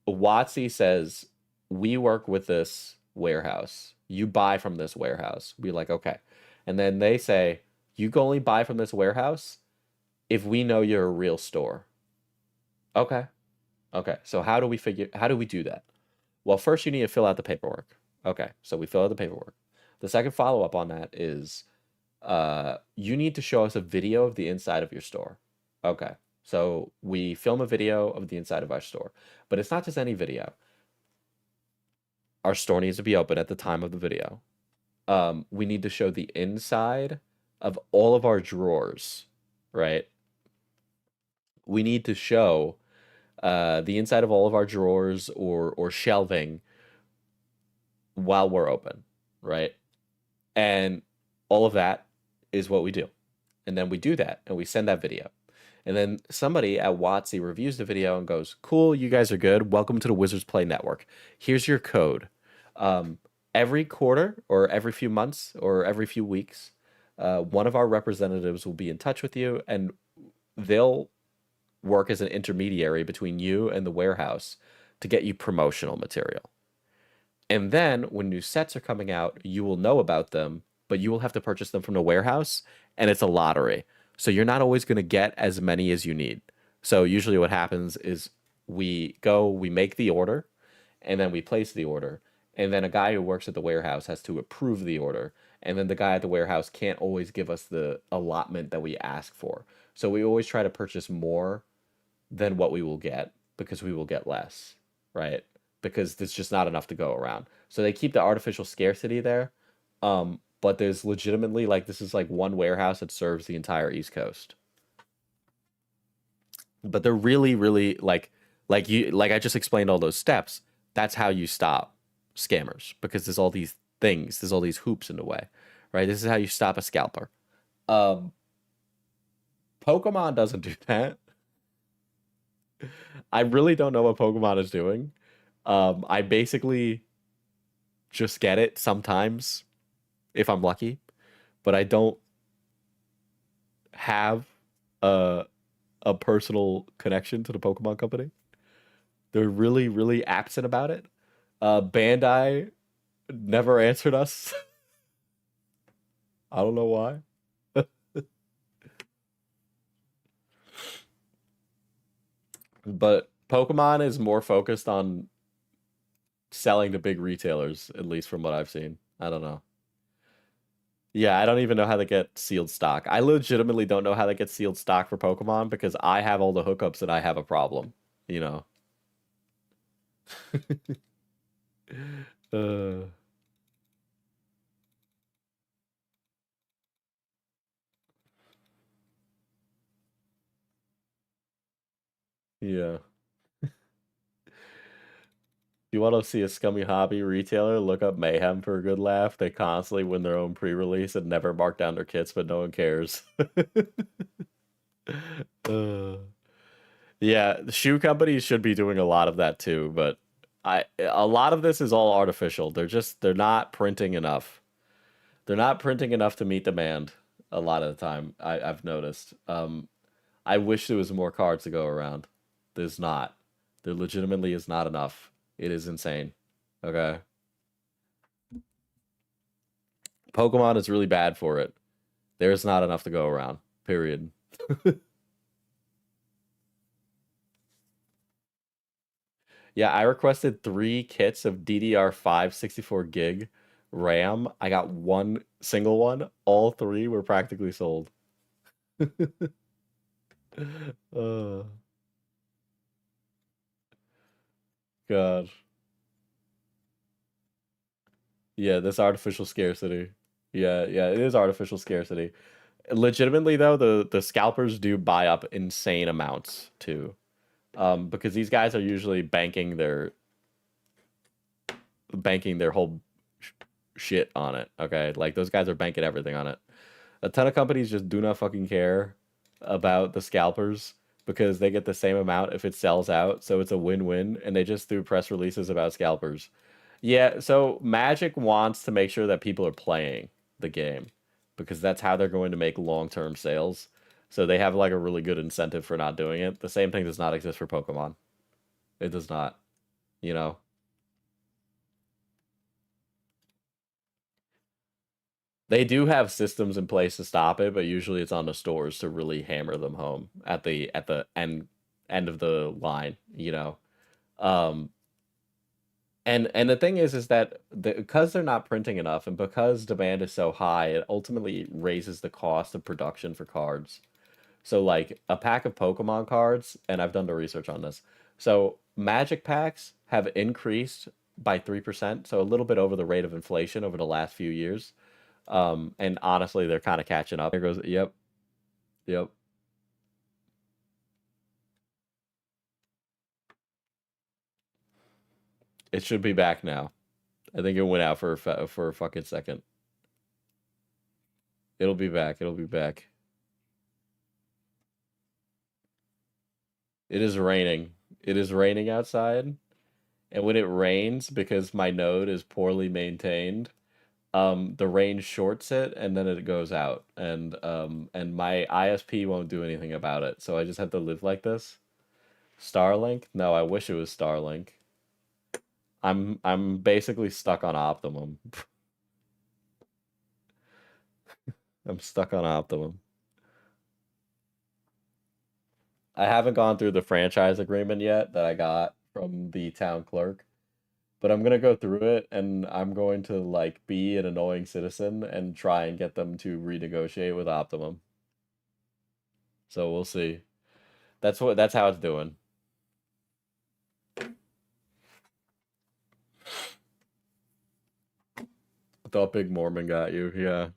WotC says, we work with this warehouse. You buy from this warehouse. We're like, okay. And then they say, you can only buy from this warehouse if we know you're a real store. Okay. Okay. So how do we do that? Well, first you need to fill out the paperwork. Okay. So we fill out the paperwork. The second follow-up on that is you need to show us a video of the inside of your store. Okay. So we film a video of the inside of our store. But it's not just any video. Our store needs to be open at the time of the video. We need to show the inside of all of our drawers, right? We need to show the inside of all of our drawers or shelving while we're open, right? And all of that is what we do. And then we do that and we send that video. And then somebody at WotC reviews the video and goes, cool, you guys are good. Welcome to the Wizards Play Network. Here's your code. Every quarter or every few months or every few weeks, one of our representatives will be in touch with you and they'll work as an intermediary between you and the warehouse to get you promotional material. And then when new sets are coming out, you will know about them, but you will have to purchase them from the warehouse, and it's a lottery. So you're not always going to get as many as you need. So usually what happens is we make the order, and then we place the order, and then a guy who works at the warehouse has to approve the order, and then the guy at the warehouse can't always give us the allotment that we ask for. So we always try to purchase more than what we will get because we will get less, right? Because there's just not enough to go around. So they keep the artificial scarcity there. But there's legitimately, like, this is like one warehouse that serves the entire East Coast. But they're really, really like I just explained all those steps. That's how you stop scammers, because there's all these things, there's all these hoops in the way, right? This is how you stop a scalper. Pokemon doesn't do that. I really don't know what Pokemon is doing. I basically just get it sometimes if I'm lucky, but I don't have a personal connection to the Pokemon company. They're really, really absent about it. Bandai never answered us. I don't know why. But Pokemon is more focused on selling to big retailers, at least from what I've seen. I don't know. Yeah, I don't even know how to get sealed stock. I legitimately don't know how to get sealed stock for Pokemon because I have all the hookups and I have a problem, you know. Yeah. You want to see a scummy hobby retailer? Look up Mayhem for a good laugh. They constantly win their own pre-release and never mark down their kits, but no one cares. Yeah, the shoe companies should be doing a lot of that too, but a lot of this is all artificial. They're not printing enough. They're not printing enough to meet demand a lot of the time. I've noticed. I wish there was more cards to go around. There's not. There legitimately is not enough. It is insane. Okay. Pokemon is really bad for it. There's not enough to go around. Period. Yeah, I requested 3 kits of DDR5 64 gig RAM. I got one single one. All 3 were practically sold. God. Yeah, this artificial scarcity. Yeah, it is artificial scarcity. Legitimately though, the scalpers do buy up insane amounts too. Because these guys are usually banking their whole shit on it, okay? Like, those guys are banking everything on it. A ton of companies just do not fucking care about the scalpers because they get the same amount if it sells out, so it's a win-win, and they just do press releases about scalpers. Yeah, so Magic wants to make sure that people are playing the game because that's how they're going to make long-term sales. So they have like a really good incentive for not doing it. The same thing does not exist for Pokemon. It does not, you know. They do have systems in place to stop it, but usually it's on the stores to really hammer them home at the end of the line, you know. And the thing is that because they're not printing enough and because demand is so high, it ultimately raises the cost of production for cards. So like a pack of Pokemon cards, and I've done the research on this. So Magic packs have increased by 3%, so a little bit over the rate of inflation over the last few years. And honestly, they're kind of catching up. There goes, yep. It should be back now. I think it went out for a fucking second. It'll be back. It'll be back. It is raining. It is raining outside. And when it rains, because my node is poorly maintained, the rain shorts it and then it goes out. And my ISP won't do anything about it. So I just have to live like this. Starlink? No, I wish it was Starlink. I'm basically stuck on Optimum. I'm stuck on Optimum. I haven't gone through the franchise agreement yet that I got from the town clerk, but I'm gonna go through it and I'm going to like be an annoying citizen and try and get them to renegotiate with Optimum. So we'll see. That's how it's doing. I thought Big Mormon got you, yeah.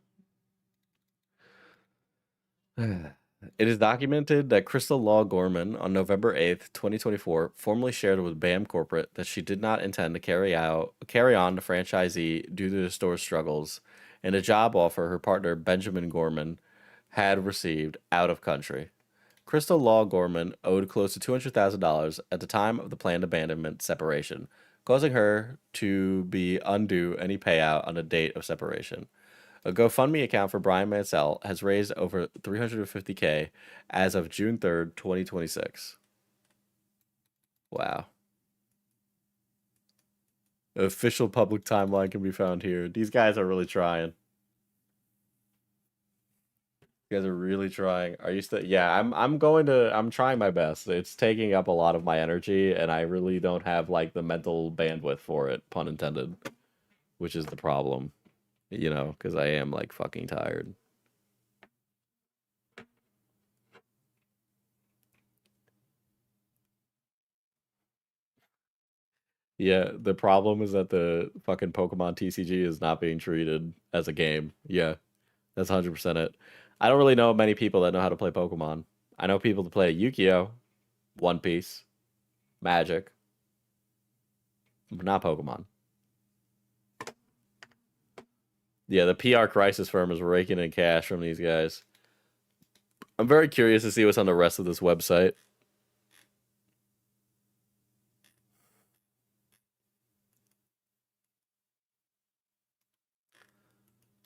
It is documented that Crystal Law Gorman on November 8th, 2024, formally shared with BAM Corporate that she did not intend to carry on the franchisee due to the store's struggles and a job offer her partner Benjamin Gorman had received out of country. Crystal Law Gorman owed close to $200,000 at the time of the planned abandonment separation, causing her to be undue any payout on the date of separation. A GoFundMe account for Brian Mansell has raised over $350K as of June 3rd, 2026. Wow. The official public timeline can be found here. These guys are really trying. You guys are really trying. Are you still? Yeah, I'm trying my best. It's taking up a lot of my energy, and I really don't have like the mental bandwidth for it, pun intended, which is the problem. You know, because I am like fucking tired. Yeah, the problem is that the fucking Pokemon TCG is not being treated as a game. Yeah, that's 100% it. I don't really know many people that know how to play Pokemon. I know people that play Yu-Gi-Oh, One Piece, Magic, but not Pokemon. Yeah, the PR crisis firm is raking in cash from these guys. I'm very curious to see what's on the rest of this website.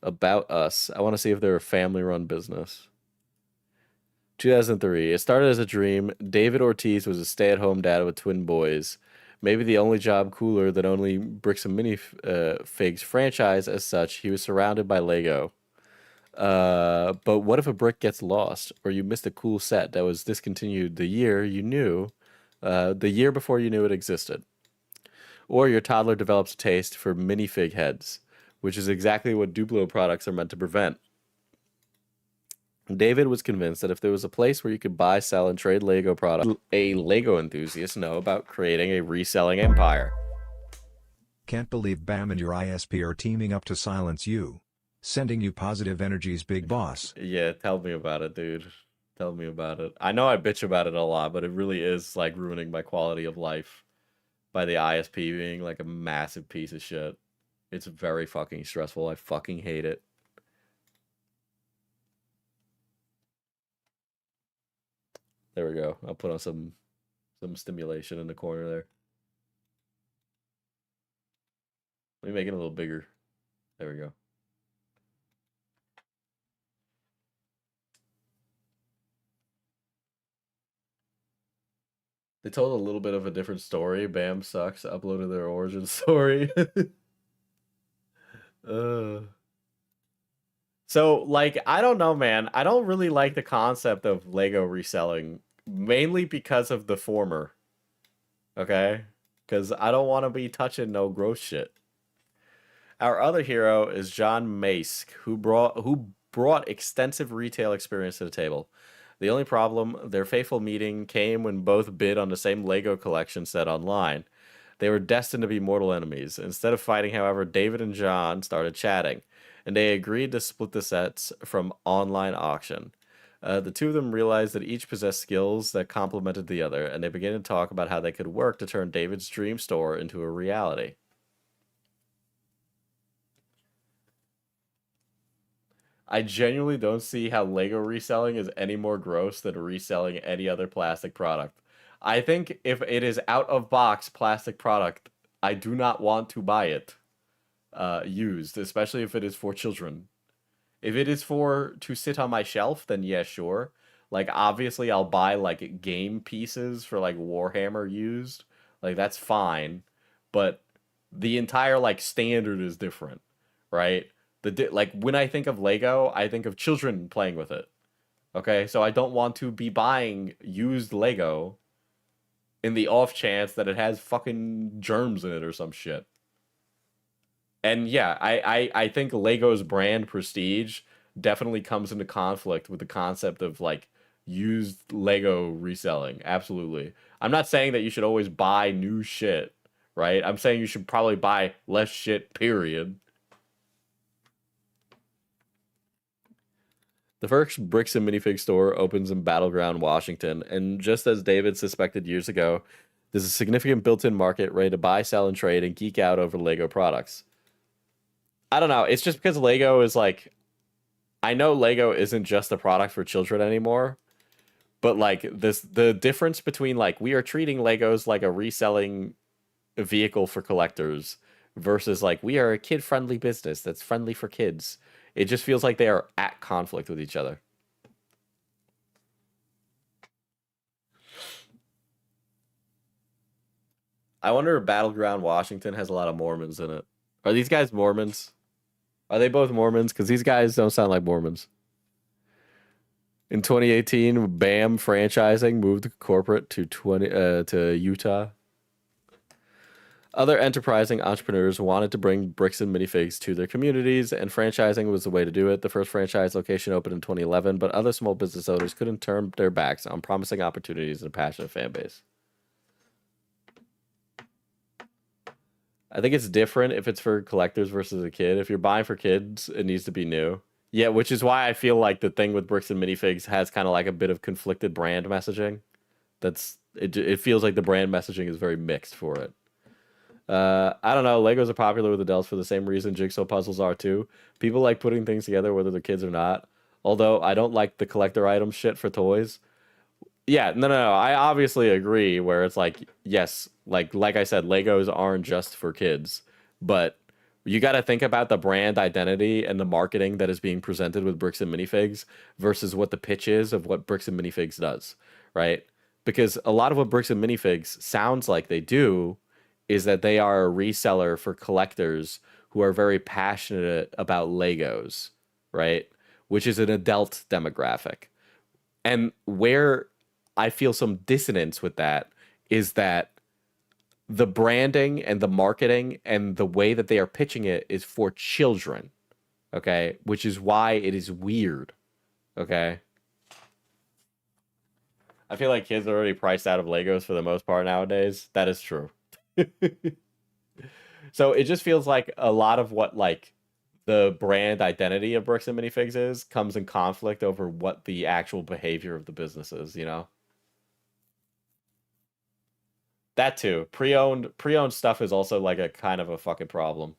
About Us. I want to see if they're a family-run business. 2003. It started as a dream. David Ortiz was a stay-at-home dad with twin boys. Maybe the only job cooler than only Bricks and Minifigs franchise as such. He was surrounded by Lego. But what if a brick gets lost, or you missed a cool set that was discontinued the year before you knew it existed? Or your toddler develops a taste for minifig heads, which is exactly what Duplo products are meant to prevent. David was convinced that if there was a place where you could buy, sell, and trade Lego products, a Lego enthusiast know about creating a reselling empire. Can't believe BAM and your ISP are teaming up to silence you. Sending you positive energies, big boss. Yeah, tell me about it, dude. Tell me about it. I know I bitch about it a lot, but it really is like ruining my quality of life by the ISP being like a massive piece of shit. It's very fucking stressful. I fucking hate it. There we go. I'll put on some stimulation in the corner there. Let me make it a little bigger. There we go. They told a little bit of a different story. BAM sucks. Uploaded their origin story. So, like, I don't know, man. I don't really like the concept of Lego reselling, mainly because of the former. Okay? Because I don't want to be touching no gross shit. Our other hero is John Mace, who brought extensive retail experience to the table. The only problem, their fateful meeting came when both bid on the same Lego collection set online. They were destined to be mortal enemies. Instead of fighting, however, David and John started chatting, and they agreed to split the sets from online auction. The two of them realized that each possessed skills that complemented the other, and they began to talk about how they could work to turn David's dream store into a reality. I genuinely don't see how Lego reselling is any more gross than reselling any other plastic product. I think if it is out of box plastic product, I do not want to buy it used, especially if it is for children. If it is for to sit on my shelf, then yeah, sure. Like obviously I'll buy like game pieces for like Warhammer used. Like that's fine. But the entire like standard is different, right? Like when I think of Lego, I think of children playing with it. Okay? So I don't want to be buying used Lego in the off chance that it has fucking germs in it or some shit. And yeah, I think Lego's brand prestige definitely comes into conflict with the concept of like used Lego reselling. Absolutely. I'm not saying that you should always buy new shit, right? I'm saying you should probably buy less shit, period. The first Bricks and Minifig store opens in Battleground, Washington, and just as David suspected years ago, there's a significant built-in market ready to buy, sell, and trade and geek out over Lego products. I don't know. It's just because Lego is like, I know Lego isn't just a product for children anymore, but like the difference between like we are treating Legos like a reselling vehicle for collectors versus like we are a kid-friendly business that's friendly for kids. It just feels like they are at conflict with each other. I wonder if Battleground Washington has a lot of Mormons in it. Are these guys Mormons? Are they both Mormons? Because these guys don't sound like Mormons. In 2018, BAM Franchising moved corporate to Utah. Other enterprising entrepreneurs wanted to bring Bricks and Minifigs to their communities, and franchising was the way to do it. The first franchise location opened in 2011, but other small business owners couldn't turn their backs on promising opportunities and a passionate fan base. I think it's different if it's for collectors versus a kid. If you're buying for kids, it needs to be new. Yeah, which is why I feel like the thing with Bricks and Minifigs has kind of like a bit of conflicted brand messaging. It feels like the brand messaging is very mixed for it. I don't know. Legos are popular with adults for the same reason jigsaw puzzles are too. People like putting things together whether they're kids or not. Although I don't like the collector item shit for toys. Yeah, no. I obviously agree where it's like, yes, like I said, Legos aren't just for kids. But you got to think about the brand identity and the marketing that is being presented with Bricks and Minifigs versus what the pitch is of what Bricks and Minifigs does, right? Because a lot of what Bricks and Minifigs sounds like they do is that they are a reseller for collectors who are very passionate about Legos, right? Which is an adult demographic. And where I feel some dissonance with that is that the branding and the marketing and the way that they are pitching it is for children, okay? Which is why it is weird, okay? I feel like kids are already priced out of Legos for the most part nowadays. That is true. So it just feels like a lot of what like the brand identity of Bricks and Minifigs is comes in conflict over what the actual behavior of the business is, you know? That too. Pre-owned stuff is also like a kind of a fucking problem.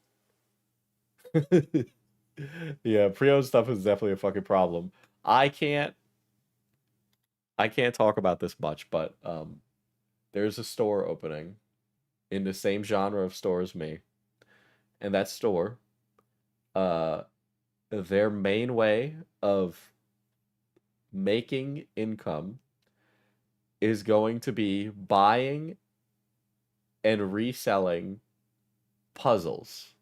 Yeah, pre-owned stuff is definitely a fucking problem. I can't talk about this much, but there's a store opening in the same genre of store as me. And that store, their main way of making income is going to be buying and reselling puzzles.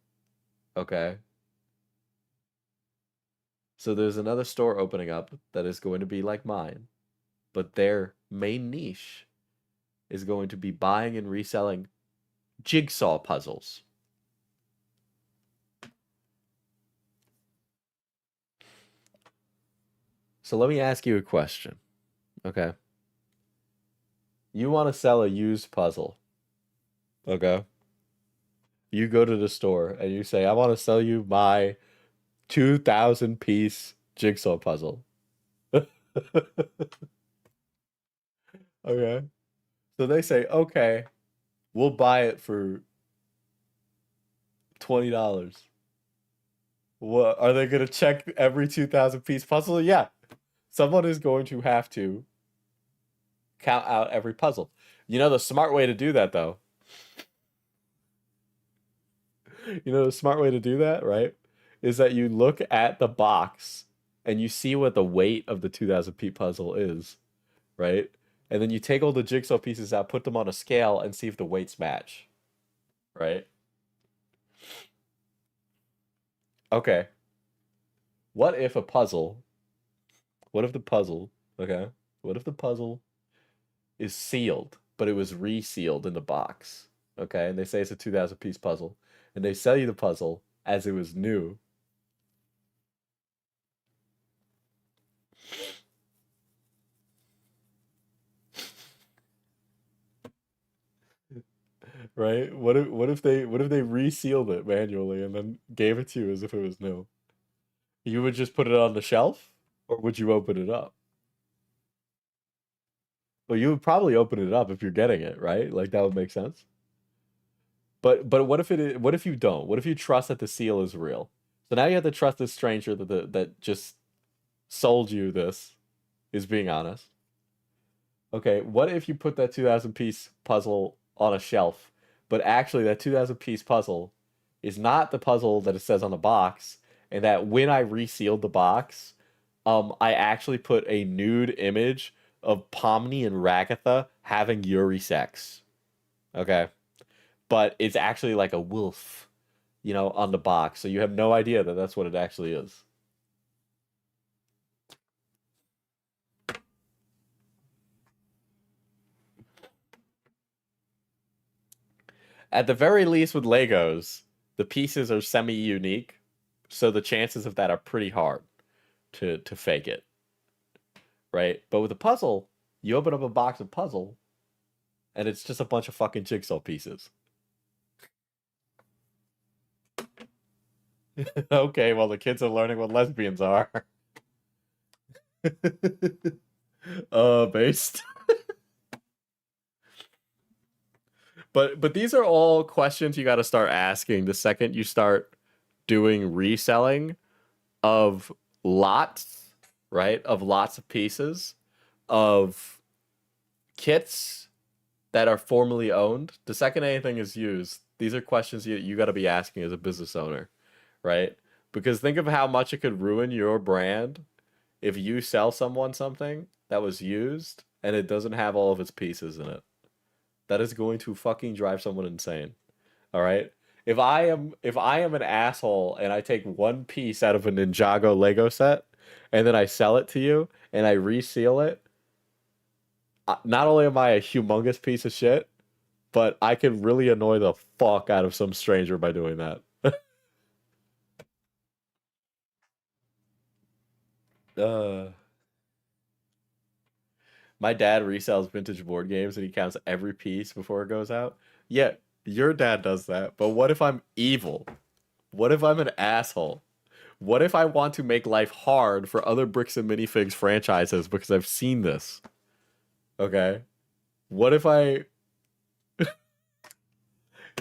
Okay? So there's another store opening up that is going to be like mine, but their main niche is going to be buying and reselling jigsaw puzzles. So let me ask you a question. Okay? You want to sell a used puzzle. Okay? You go to the store and you say, I want to sell you my 2,000 piece jigsaw puzzle. Okay. So they say, okay, we'll buy it for $20. What are they gonna check every 2,000 piece puzzle? Yeah. Someone is going to have to count out every puzzle. You know the smart way to do that though. You know the smart way to do that, right? Is that you look at the box and you see what the weight of the 2,000 piece puzzle is, right? And then you take all the jigsaw pieces out, put them on a scale, and see if the weights match, right? Okay. What if the puzzle, okay? What if the puzzle is sealed, but it was resealed in the box, okay? And they say it's a 2,000 piece puzzle, and they sell you the puzzle as it was new. Right? What if they resealed it manually and then gave it to you as if it was new? You would just put it on the shelf, or would you open it up? Well, you would probably open it up if you're getting it, right? Like that would make sense. But what if you don't? What if you trust that the seal is real? So now you have to trust this stranger that just sold you this is being honest. Okay, what if you put that 2,000 piece puzzle on a shelf, but actually that 2,000 piece puzzle is not the puzzle that it says on the box, and that when I resealed the box, I actually put a nude image of Pomni and Ragatha having Yuri sex. Okay. But it's actually like a wolf, on the box. So you have no idea that that's what it actually is. At the very least with Legos, the pieces are semi-unique, so the chances of that are pretty hard to fake it. Right? But with a puzzle, you open up a box of puzzle, and it's just a bunch of fucking jigsaw pieces. Okay, well the kids are learning what lesbians are. Based. But these are all questions you got to start asking the second you start doing reselling of lots, right? Of lots of pieces of kits that are formally owned. The second anything is used, these are questions you got to be asking as a business owner, right? Because think of how much it could ruin your brand if you sell someone something that was used and it doesn't have all of its pieces in it. That is going to fucking drive someone insane. All right? If I am an asshole and I take one piece out of a Ninjago Lego set and then I sell it to you and I reseal it, not only am I a humongous piece of shit, but I can really annoy the fuck out of some stranger by doing that. uh My dad resells vintage board games and he counts every piece before it goes out. Yeah, your dad does that. But what if I'm evil? What if I'm an asshole? What if I want to make life hard for other Bricks and Minifigs franchises because I've seen this? Okay. What if I...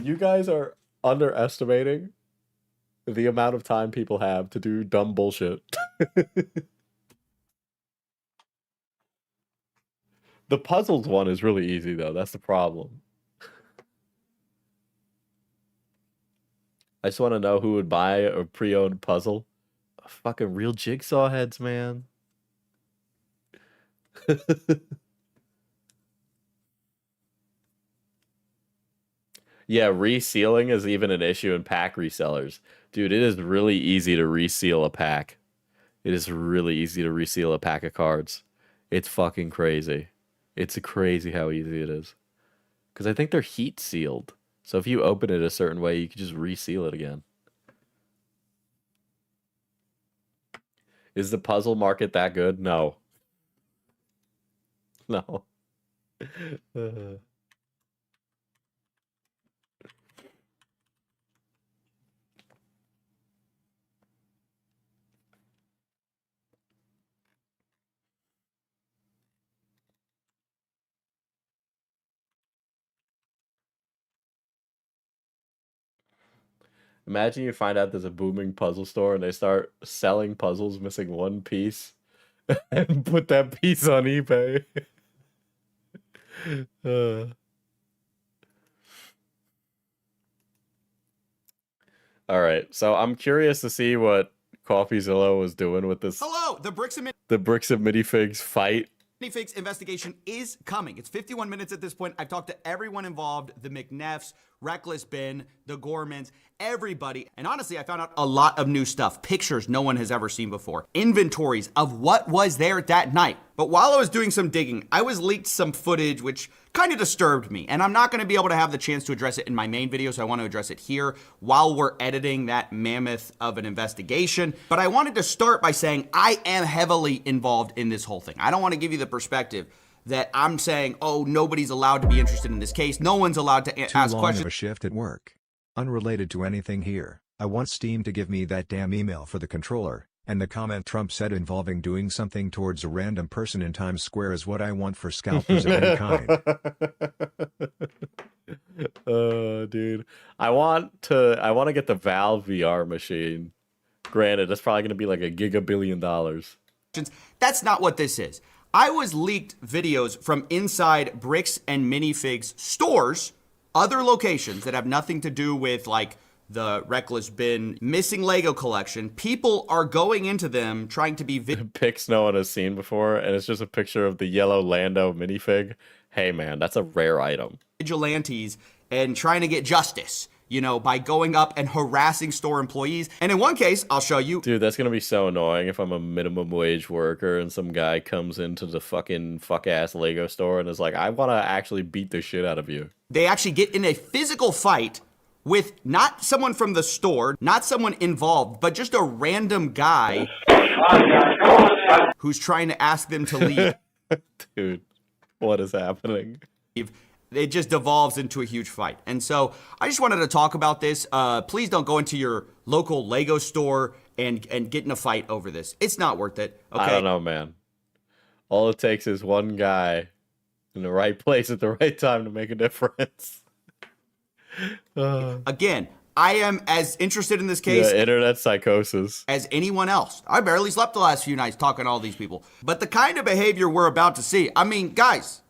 You guys are underestimating the amount of time people have to do dumb bullshit. The puzzles one is really easy, though. That's the problem. I just want to know who would buy a pre-owned puzzle. Fucking real jigsaw heads, man. Yeah, resealing is even an issue in pack resellers. Dude, it is really easy to reseal a pack. It is really easy to reseal a pack of cards. It's fucking crazy. It's crazy how easy it is. Because I think they're heat sealed. So if you open it a certain way, you can just reseal it again. Is the puzzle market that good? No. No. Imagine you find out there's a booming puzzle store and they start selling puzzles missing one piece and put that piece on eBay. Uh. All right, so I'm curious to see what CoffeeZilla was doing with this. Hello, the Bricks and The Bricks and Minifigs fight. Minifigs investigation is coming. It's 51 minutes at this point. I've talked to everyone involved, the McNeffs, Reckless Ben, the Gormans, everybody. And honestly, I found out a lot of new stuff. Pictures no one has ever seen before. Inventories of what was there that night. But while I was doing some digging, I was leaked some footage which kind of disturbed me. And I'm not going to be able to have the chance to address it in my main video, so I want to address it here while we're editing that mammoth of an investigation. But I wanted to start by saying I am heavily involved in this whole thing. I don't want to give you the perspective that I'm saying, oh, nobody's allowed to be interested in this case. No one's allowed to ask Too long questions. of a shift at work. Unrelated to anything here, I want Steam to give me that damn email for the controller, and the comment Trump said involving doing something towards a random person in Times Square is what I want for scalpers of any kind. Dude. I want to get the Valve VR machine. Granted, that's probably going to be like $1 gigabillion. That's not what this is. I was leaked videos from inside Bricks and Minifigs stores, other locations that have nothing to do with like the Reckless Bin missing Lego collection. People are going into them trying to be pics no one has seen before, and it's just a picture of the yellow Lando minifig. Hey man, that's a rare item. Vigilantes and trying to get justice, you know, by going up and harassing store employees. And in one case, I'll show you. Dude, that's gonna be so annoying if I'm a minimum wage worker and some guy comes into the fucking fuck-ass Lego store and is like, I want to actually beat the shit out of you. They actually get in a physical fight with not someone from the store, not someone involved, but just a random guy who's trying to ask them to leave. Dude, what is happening? It just devolves into a huge fight. And so I just wanted to talk about this. Please don't go into your local Lego store and get in a fight over this. It's not worth it. Okay? I don't know, man. All it takes is one guy in the right place at the right time to make a difference. Again, I am as interested in this case internet psychosis as anyone else. I barely slept the last few nights talking to all these people. But the kind of behavior we're about to see, I mean, guys,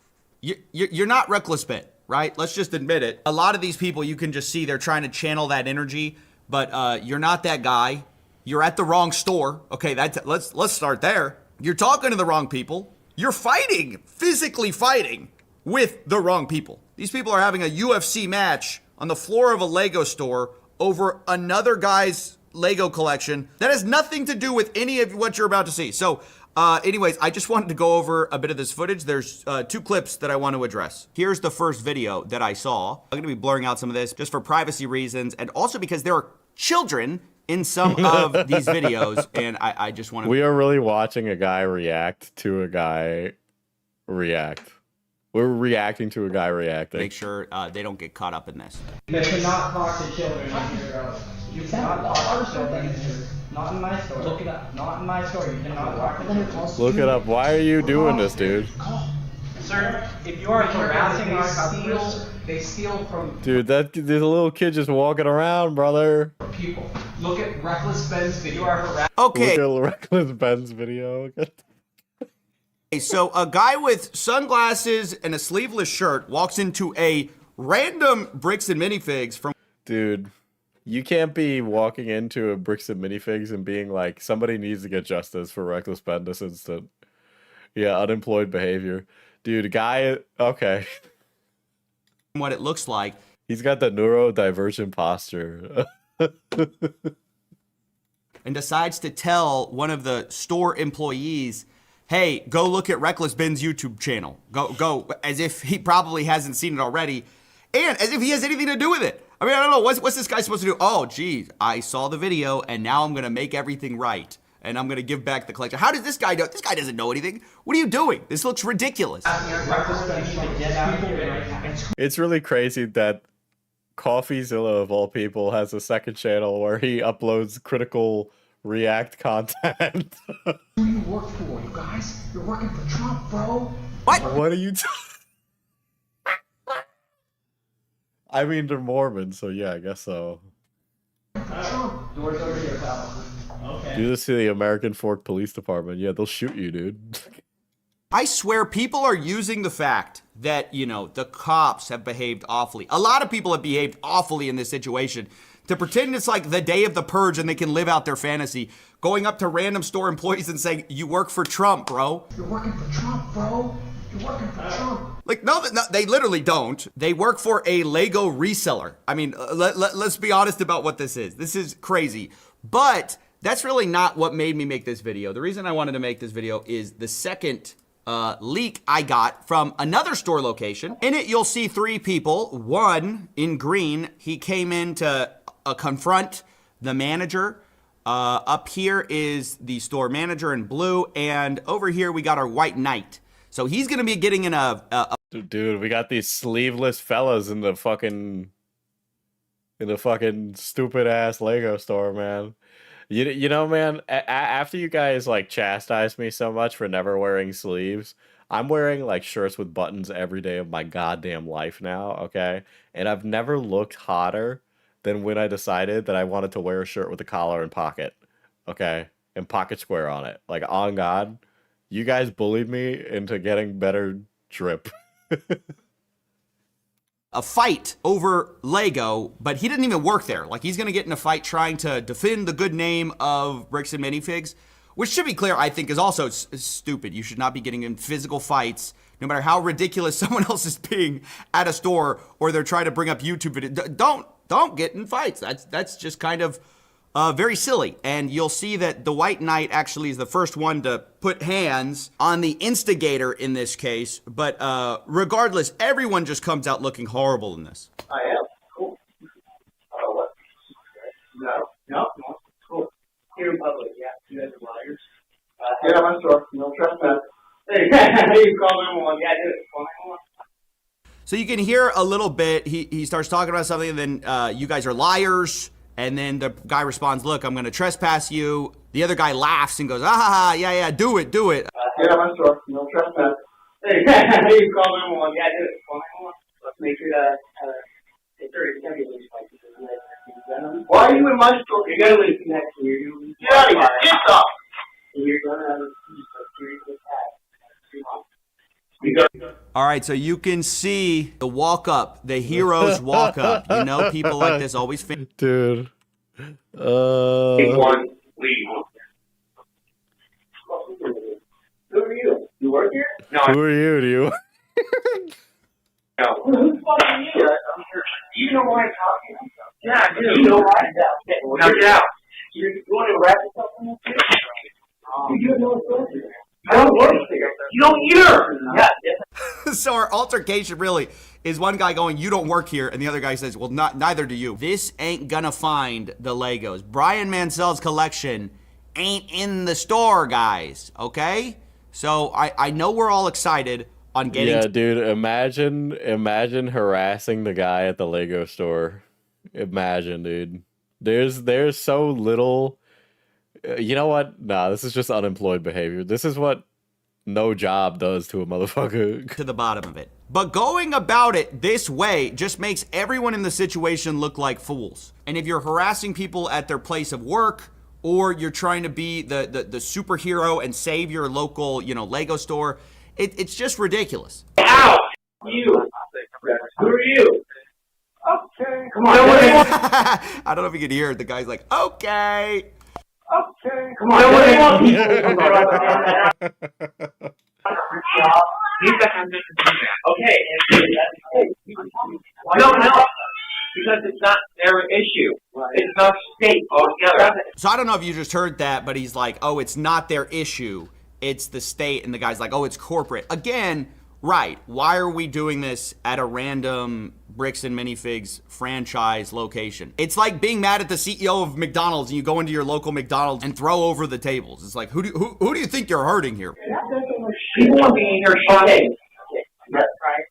you're not Reckless Ben, right? Let's just admit it. A lot of these people, you can just see they're trying to channel that energy, but you're not that guy. You're at the wrong store. Okay, let's start there. You're talking to the wrong people. You're fighting, physically fighting with the wrong people. These people are having a UFC match on the floor of a Lego store over another guy's Lego collection that has nothing to do with any of what you're about to see. So anyways, I just wanted to go over a bit of this footage. There's 2 clips that I want to address. Here's the first video that I saw. I'm going to be blurring out some of this just for privacy reasons and also because there are children in some of these videos, and I just want to... We are really watching a guy react to a guy react. We're reacting to a guy reacting. Make sure they don't get caught up in this. You cannot talk to children in here. You cannot talk to children. Not in my store. Look it up. Not in my store. You cannot talk to them. Look it up. Why are you doing this, dude? Sir, if you are harassing our customers, they steal from... Dude, there's a little kid just walking around, brother. People. Look at Reckless Ben's video. You are harassing... Okay. Look at Reckless Ben's video. So a guy with sunglasses and a sleeveless shirt walks into a random Bricks and Minifigs from... Dude, you can't be walking into a Bricks and Minifigs and being like, somebody needs to get justice for Reckless Ben this instant. Yeah, unemployed behavior. Dude, a guy... Okay. What it looks like. He's got the neurodivergent posture. And decides to tell one of the store employees, hey, go look at Reckless Ben's YouTube channel. Go, as if he probably hasn't seen it already, and as if he has anything to do with it. I mean, I don't know, what's this guy supposed to do? Oh, geez, I saw the video, and now I'm gonna make everything right, and I'm gonna give back the collection. How does this guy know? This guy doesn't know anything. What are you doing? This looks ridiculous. It's really crazy that CoffeeZilla, of all people, has a second channel where he uploads critical React content. Who do you work for, you guys? You're working for Trump, bro. What are you I mean, they're Mormon, so yeah, I guess so. Doors over here, pal. Okay. Do this to the American Fork Police Department. Yeah, they'll shoot you, dude. I swear people are using the fact that, you know, the cops have behaved awfully. A lot of people have behaved awfully in this situation to pretend it's like the day of the purge and they can live out their fantasy, going up to random store employees and saying, you work for Trump, bro. You're working for Trump, bro. You're working for Trump. Like, no, they literally don't. They work for a Lego reseller. I mean, let's be honest about what this is. This is crazy. But that's really not what made me make this video. The reason I wanted to make this video is the second leak I got from another store location. In it, you'll see 3 people. One in green, he came in to confront the manager. Up here is the store manager in blue, and over here we got our white knight. So he's gonna be getting in a Dude, we got these sleeveless fellas in the fucking stupid ass Lego store, man. You know, man, after you guys like chastised me so much for never wearing sleeves, I'm wearing like shirts with buttons every day of my goddamn life now, okay? And I've never looked hotter than when I decided that I wanted to wear a shirt with a collar and pocket, okay? And pocket square on it. Like, on God, you guys bullied me into getting better drip. a fight over Lego, but he didn't even work there. Like, he's gonna get in a fight trying to defend the good name of Bricks and Minifigs, which, should be clear, I think is also stupid. You should not be getting in physical fights, no matter how ridiculous someone else is being at a store, or they're trying to bring up YouTube videos. Don't get in fights. That's just kind of very silly. And you'll see that the White Knight actually is the first one to put hands on the instigator in this case. But regardless, everyone just comes out looking horrible in this. I am. Cool. Oh, what? No. Cool. Here in public, yeah. You guys are liars. Yeah, I'm sure. No trespass. Hey, you call 911. Yeah, I did it. Call 911. So you can hear a little bit, he starts talking about something, and then you guys are liars, and then the guy responds, look, I'm going to trespass you. The other guy laughs and goes, yeah, do it. Yeah, I'm sure. No trespass. Hey, you call 911. Yeah, I did it. Call 911. Let's make sure that it's going to be why are you in my store? You're going to leave next to you. Get out of here. Get off. You're going to have a serious attack. All right, so you can see the walk up, the hero's walk up. You know, people like this always Dude. Take one, leave. Who are you? You work here? No. Who are you? Do you? No. Who's fucking you? I'm sure. You know why I'm talking? Yeah, I do. You know why? Now get out. You want to wrap this up in this video? You have no authority. I don't work here. You don't either. Yeah. So our altercation really is one guy going, you don't work here, and the other guy says, well, neither do you. This ain't gonna find the Legos. Brian Mansell's collection ain't in the store, guys, okay? So I know we're all excited on getting... Yeah, dude, imagine harassing the guy at the Lego store. Imagine, dude. There's so little... You know what? Nah, this is just unemployed behavior. This is what no job does to a motherfucker. To the bottom of it. But going about it this way just makes everyone in the situation look like fools. And if you're harassing people at their place of work, or you're trying to be the superhero and save your local, Lego store, it's just ridiculous. Ow! You! Who are you? Okay. Come on. I don't know if you could hear it. The guy's like, okay. Okay. Come on. Okay. No. Because it's not their issue. It's not state altogether. So I don't know if you just heard that, but he's like, oh, it's not their issue. It's the state. And the guy's like, oh, it's corporate. Again, right. Why are we doing this at a random Bricks and Minifigs franchise location? It's like being mad at the CEO of McDonald's and you go into your local McDonald's and throw over the tables. It's like, who do you think you're hurting here? People want to be in your shot. Okay, that's right.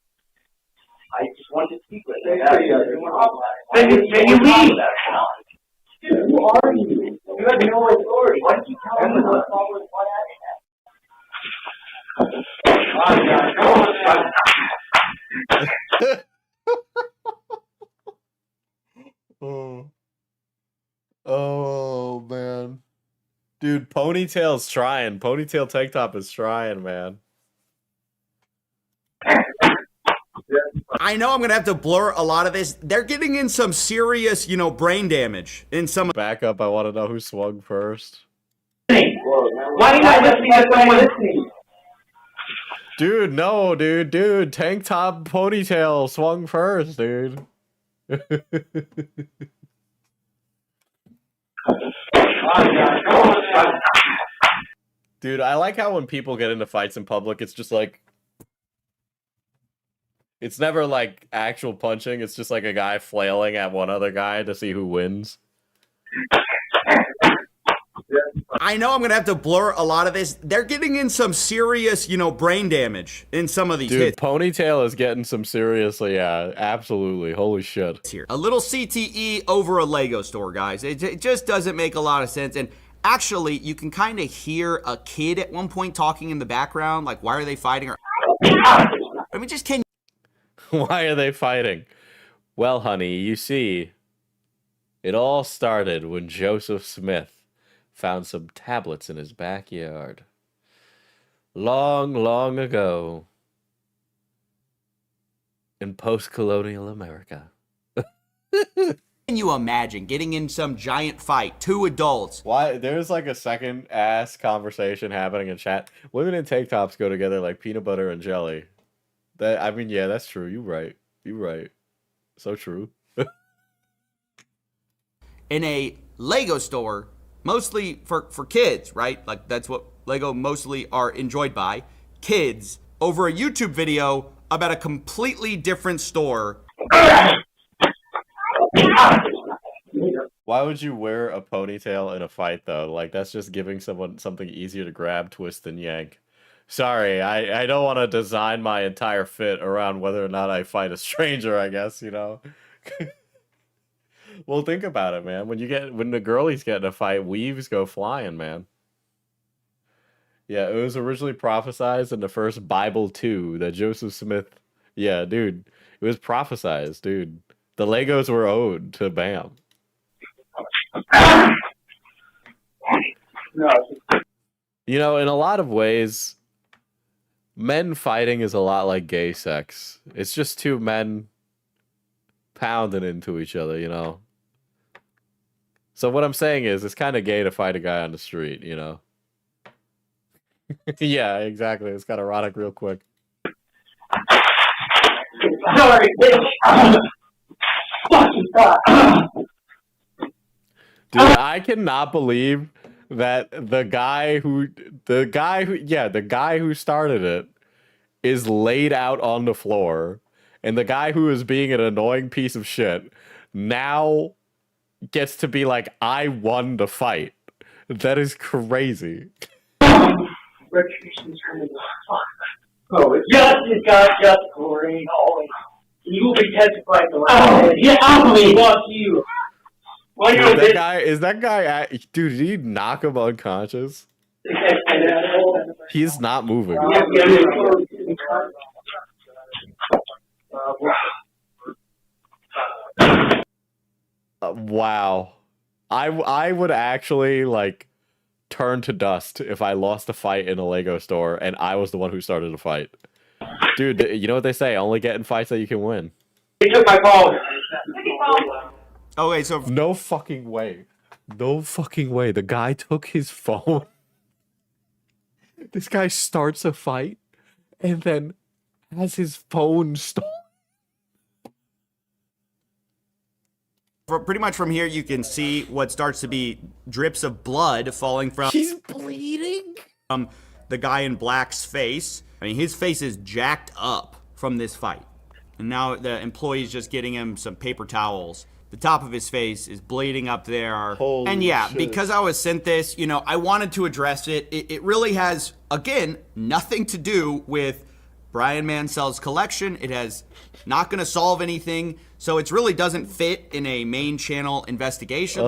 I just want to speak with you. Then you leave. Dude, who are you? You have no authority. Why did you tell me what was what Oh Dude, Ponytail's trying. Ponytail Tank Top is trying, man. I know I'm going to have to blur a lot of this. They're getting in some serious, brain damage in some of... Back up, I want to know who swung first. Why are you not listening to someone listening? Dude, no, dude. Tank Top Ponytail swung first, dude. Dude, I like how when people get into fights in public, it's just like... It's never like actual punching, it's just like a guy flailing at one other guy to see who wins. I know I'm going to have to blur a lot of this. They're getting in some serious, brain damage in some of these Dude, hits. Ponytail is getting some seriously, yeah, absolutely. Holy shit. Here. A little CTE over a Lego store, guys. It just doesn't make a lot of sense. And actually, you can kind of hear a kid at one point talking in the background, like, why are they fighting? Or I mean, just can... Why are they fighting? Well, honey, you see, it all started when Joseph Smith found some tablets in his backyard. Long, long ago in post-colonial America. Can you imagine getting in some giant fight, two adults? Why? There's like a second ass conversation happening in chat. Women in tank tops go together like peanut butter and jelly. I mean, yeah, that's true. You're right. So true. In a Lego store, mostly for kids, right? Like, that's what Lego mostly are enjoyed by. Kids, over a YouTube video about a completely different store. Why would you wear a ponytail in a fight, though? Like, that's just giving someone something easier to grab, twist, and yank. Sorry, I don't want to design my entire fit around whether or not I fight a stranger, I guess, Well, think about it, man. When the girlies get in a fight, weaves go flying, man. Yeah, it was originally prophesized in the first Bible 2 that Joseph Smith... Yeah, dude. It was prophesized, dude. The Legos were owed to Bam. In a lot of ways... Men fighting is a lot like gay sex. It's just two men pounding into each other, So what I'm saying is, it's kind of gay to fight a guy on the street, Yeah, exactly. It's got erotic real quick. Sorry, bitch. Dude, I cannot believe that the guy who started it is laid out on the floor, and the guy who is being an annoying piece of shit now gets to be like, I won the fight. That is crazy. Oh, justice, God, justice, Corey. You will be testified to yeah, I'm going to watch you. Is that guy dude, did he knock him unconscious? He's not moving. Wow. I would actually turn to dust if I lost a fight in a Lego store and I was the one who started the fight. Dude, you know what they say? Only get in fights that you can win. He took my phone. Okay, so... No fucking way. No fucking way. The guy took his phone. This guy starts a fight and then has his phone stolen. Pretty much from here, you can see what starts to be drips of blood falling from... He's bleeding? From the guy in black's face. I mean, his face is jacked up from this fight. And now the employee's just getting him some paper towels. The top of his face is bleeding up there. Holy and yeah, shit. Because I was sent this, I wanted to address it. It really has, again, nothing to do with Brian Mansell's collection. It has not going to solve anything. So it really doesn't fit in a main channel investigation,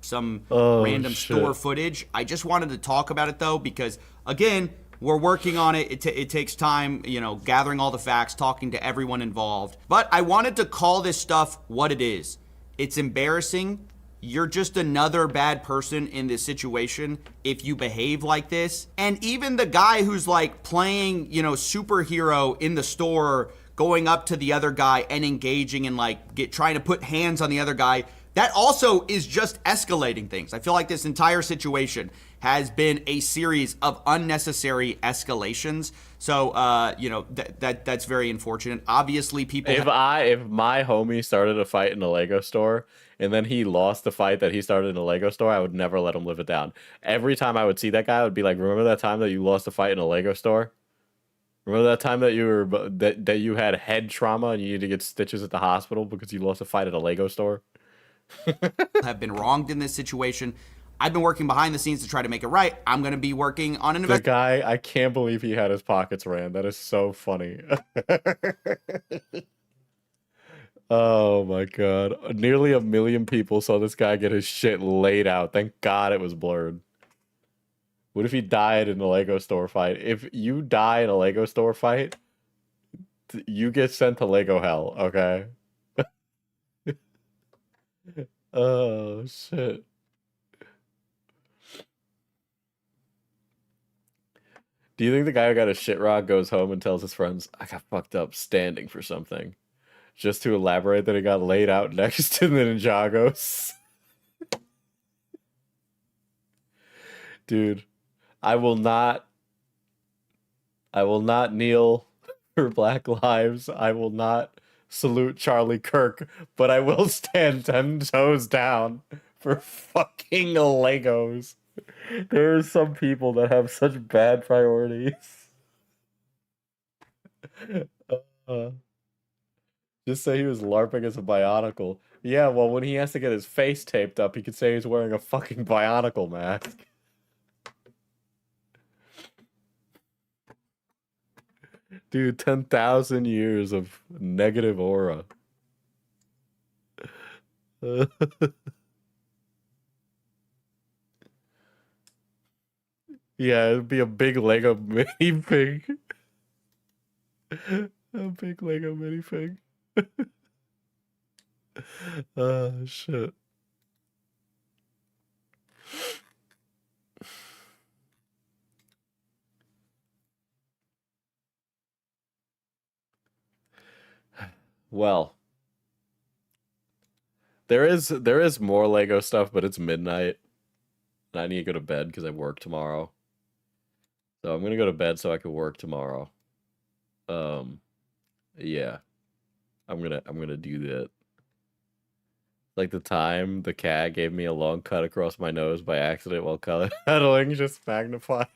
some random store footage. I just wanted to talk about it, though, because, again, we're working on it. It takes time, gathering all the facts, talking to everyone involved. But I wanted to call this stuff what it is. It's embarrassing. you're just another bad person in this situation if you behave like this. And even the guy who's like playing, you know, superhero in the store, going up to the other guy and engaging and like trying to put hands on the other guy, that also is just escalating things. I feel like this entire situation has been a series of unnecessary escalations. So, you know, that's very unfortunate. Obviously, people. If my homie started a fight in a Lego store and then he lost the fight that he started in a Lego store, I would never let him live it down. Every time I would see that guy, I would be like, "Remember that time that you lost a fight in a Lego store? Remember that time that you had head trauma and you needed to get stitches at the hospital because you lost a fight at a Lego store?" Have been wronged in this situation. I've been working behind the scenes to try to make it right. I'm going to be working on an The guy, I can't believe he had his pockets ran. That is so funny. Oh my god. Nearly 1 million people saw this guy get his shit laid out. Thank God it was blurred. What if he died in a Lego store fight? If you die in a Lego store fight, you get sent to Lego hell, okay? Oh, shit. Do you think the guy who got a shit rock goes home and tells his friends, "I got fucked up standing for something"? Just to elaborate that he got laid out next to the Ninjagos? Dude, I will not kneel for Black Lives. I will not salute Charlie Kirk, but I will stand 10 toes down for fucking Legos. There are some people that have such bad priorities. Just say he was LARPing as a Bionicle. Yeah, well, when he has to get his face taped up, he could say he's wearing a fucking Bionicle mask. Dude, 10,000 years of negative aura. Yeah, it'd be a big Lego minifig. A big Lego minifig. Oh, shit. Well, there is more Lego stuff, but it's midnight. And I need to go to bed because I work tomorrow. So I'm gonna go to bed so I can work tomorrow. Yeah. I'm gonna do that. Like the time the cat gave me a long cut across my nose by accident while cuddling, just magnified.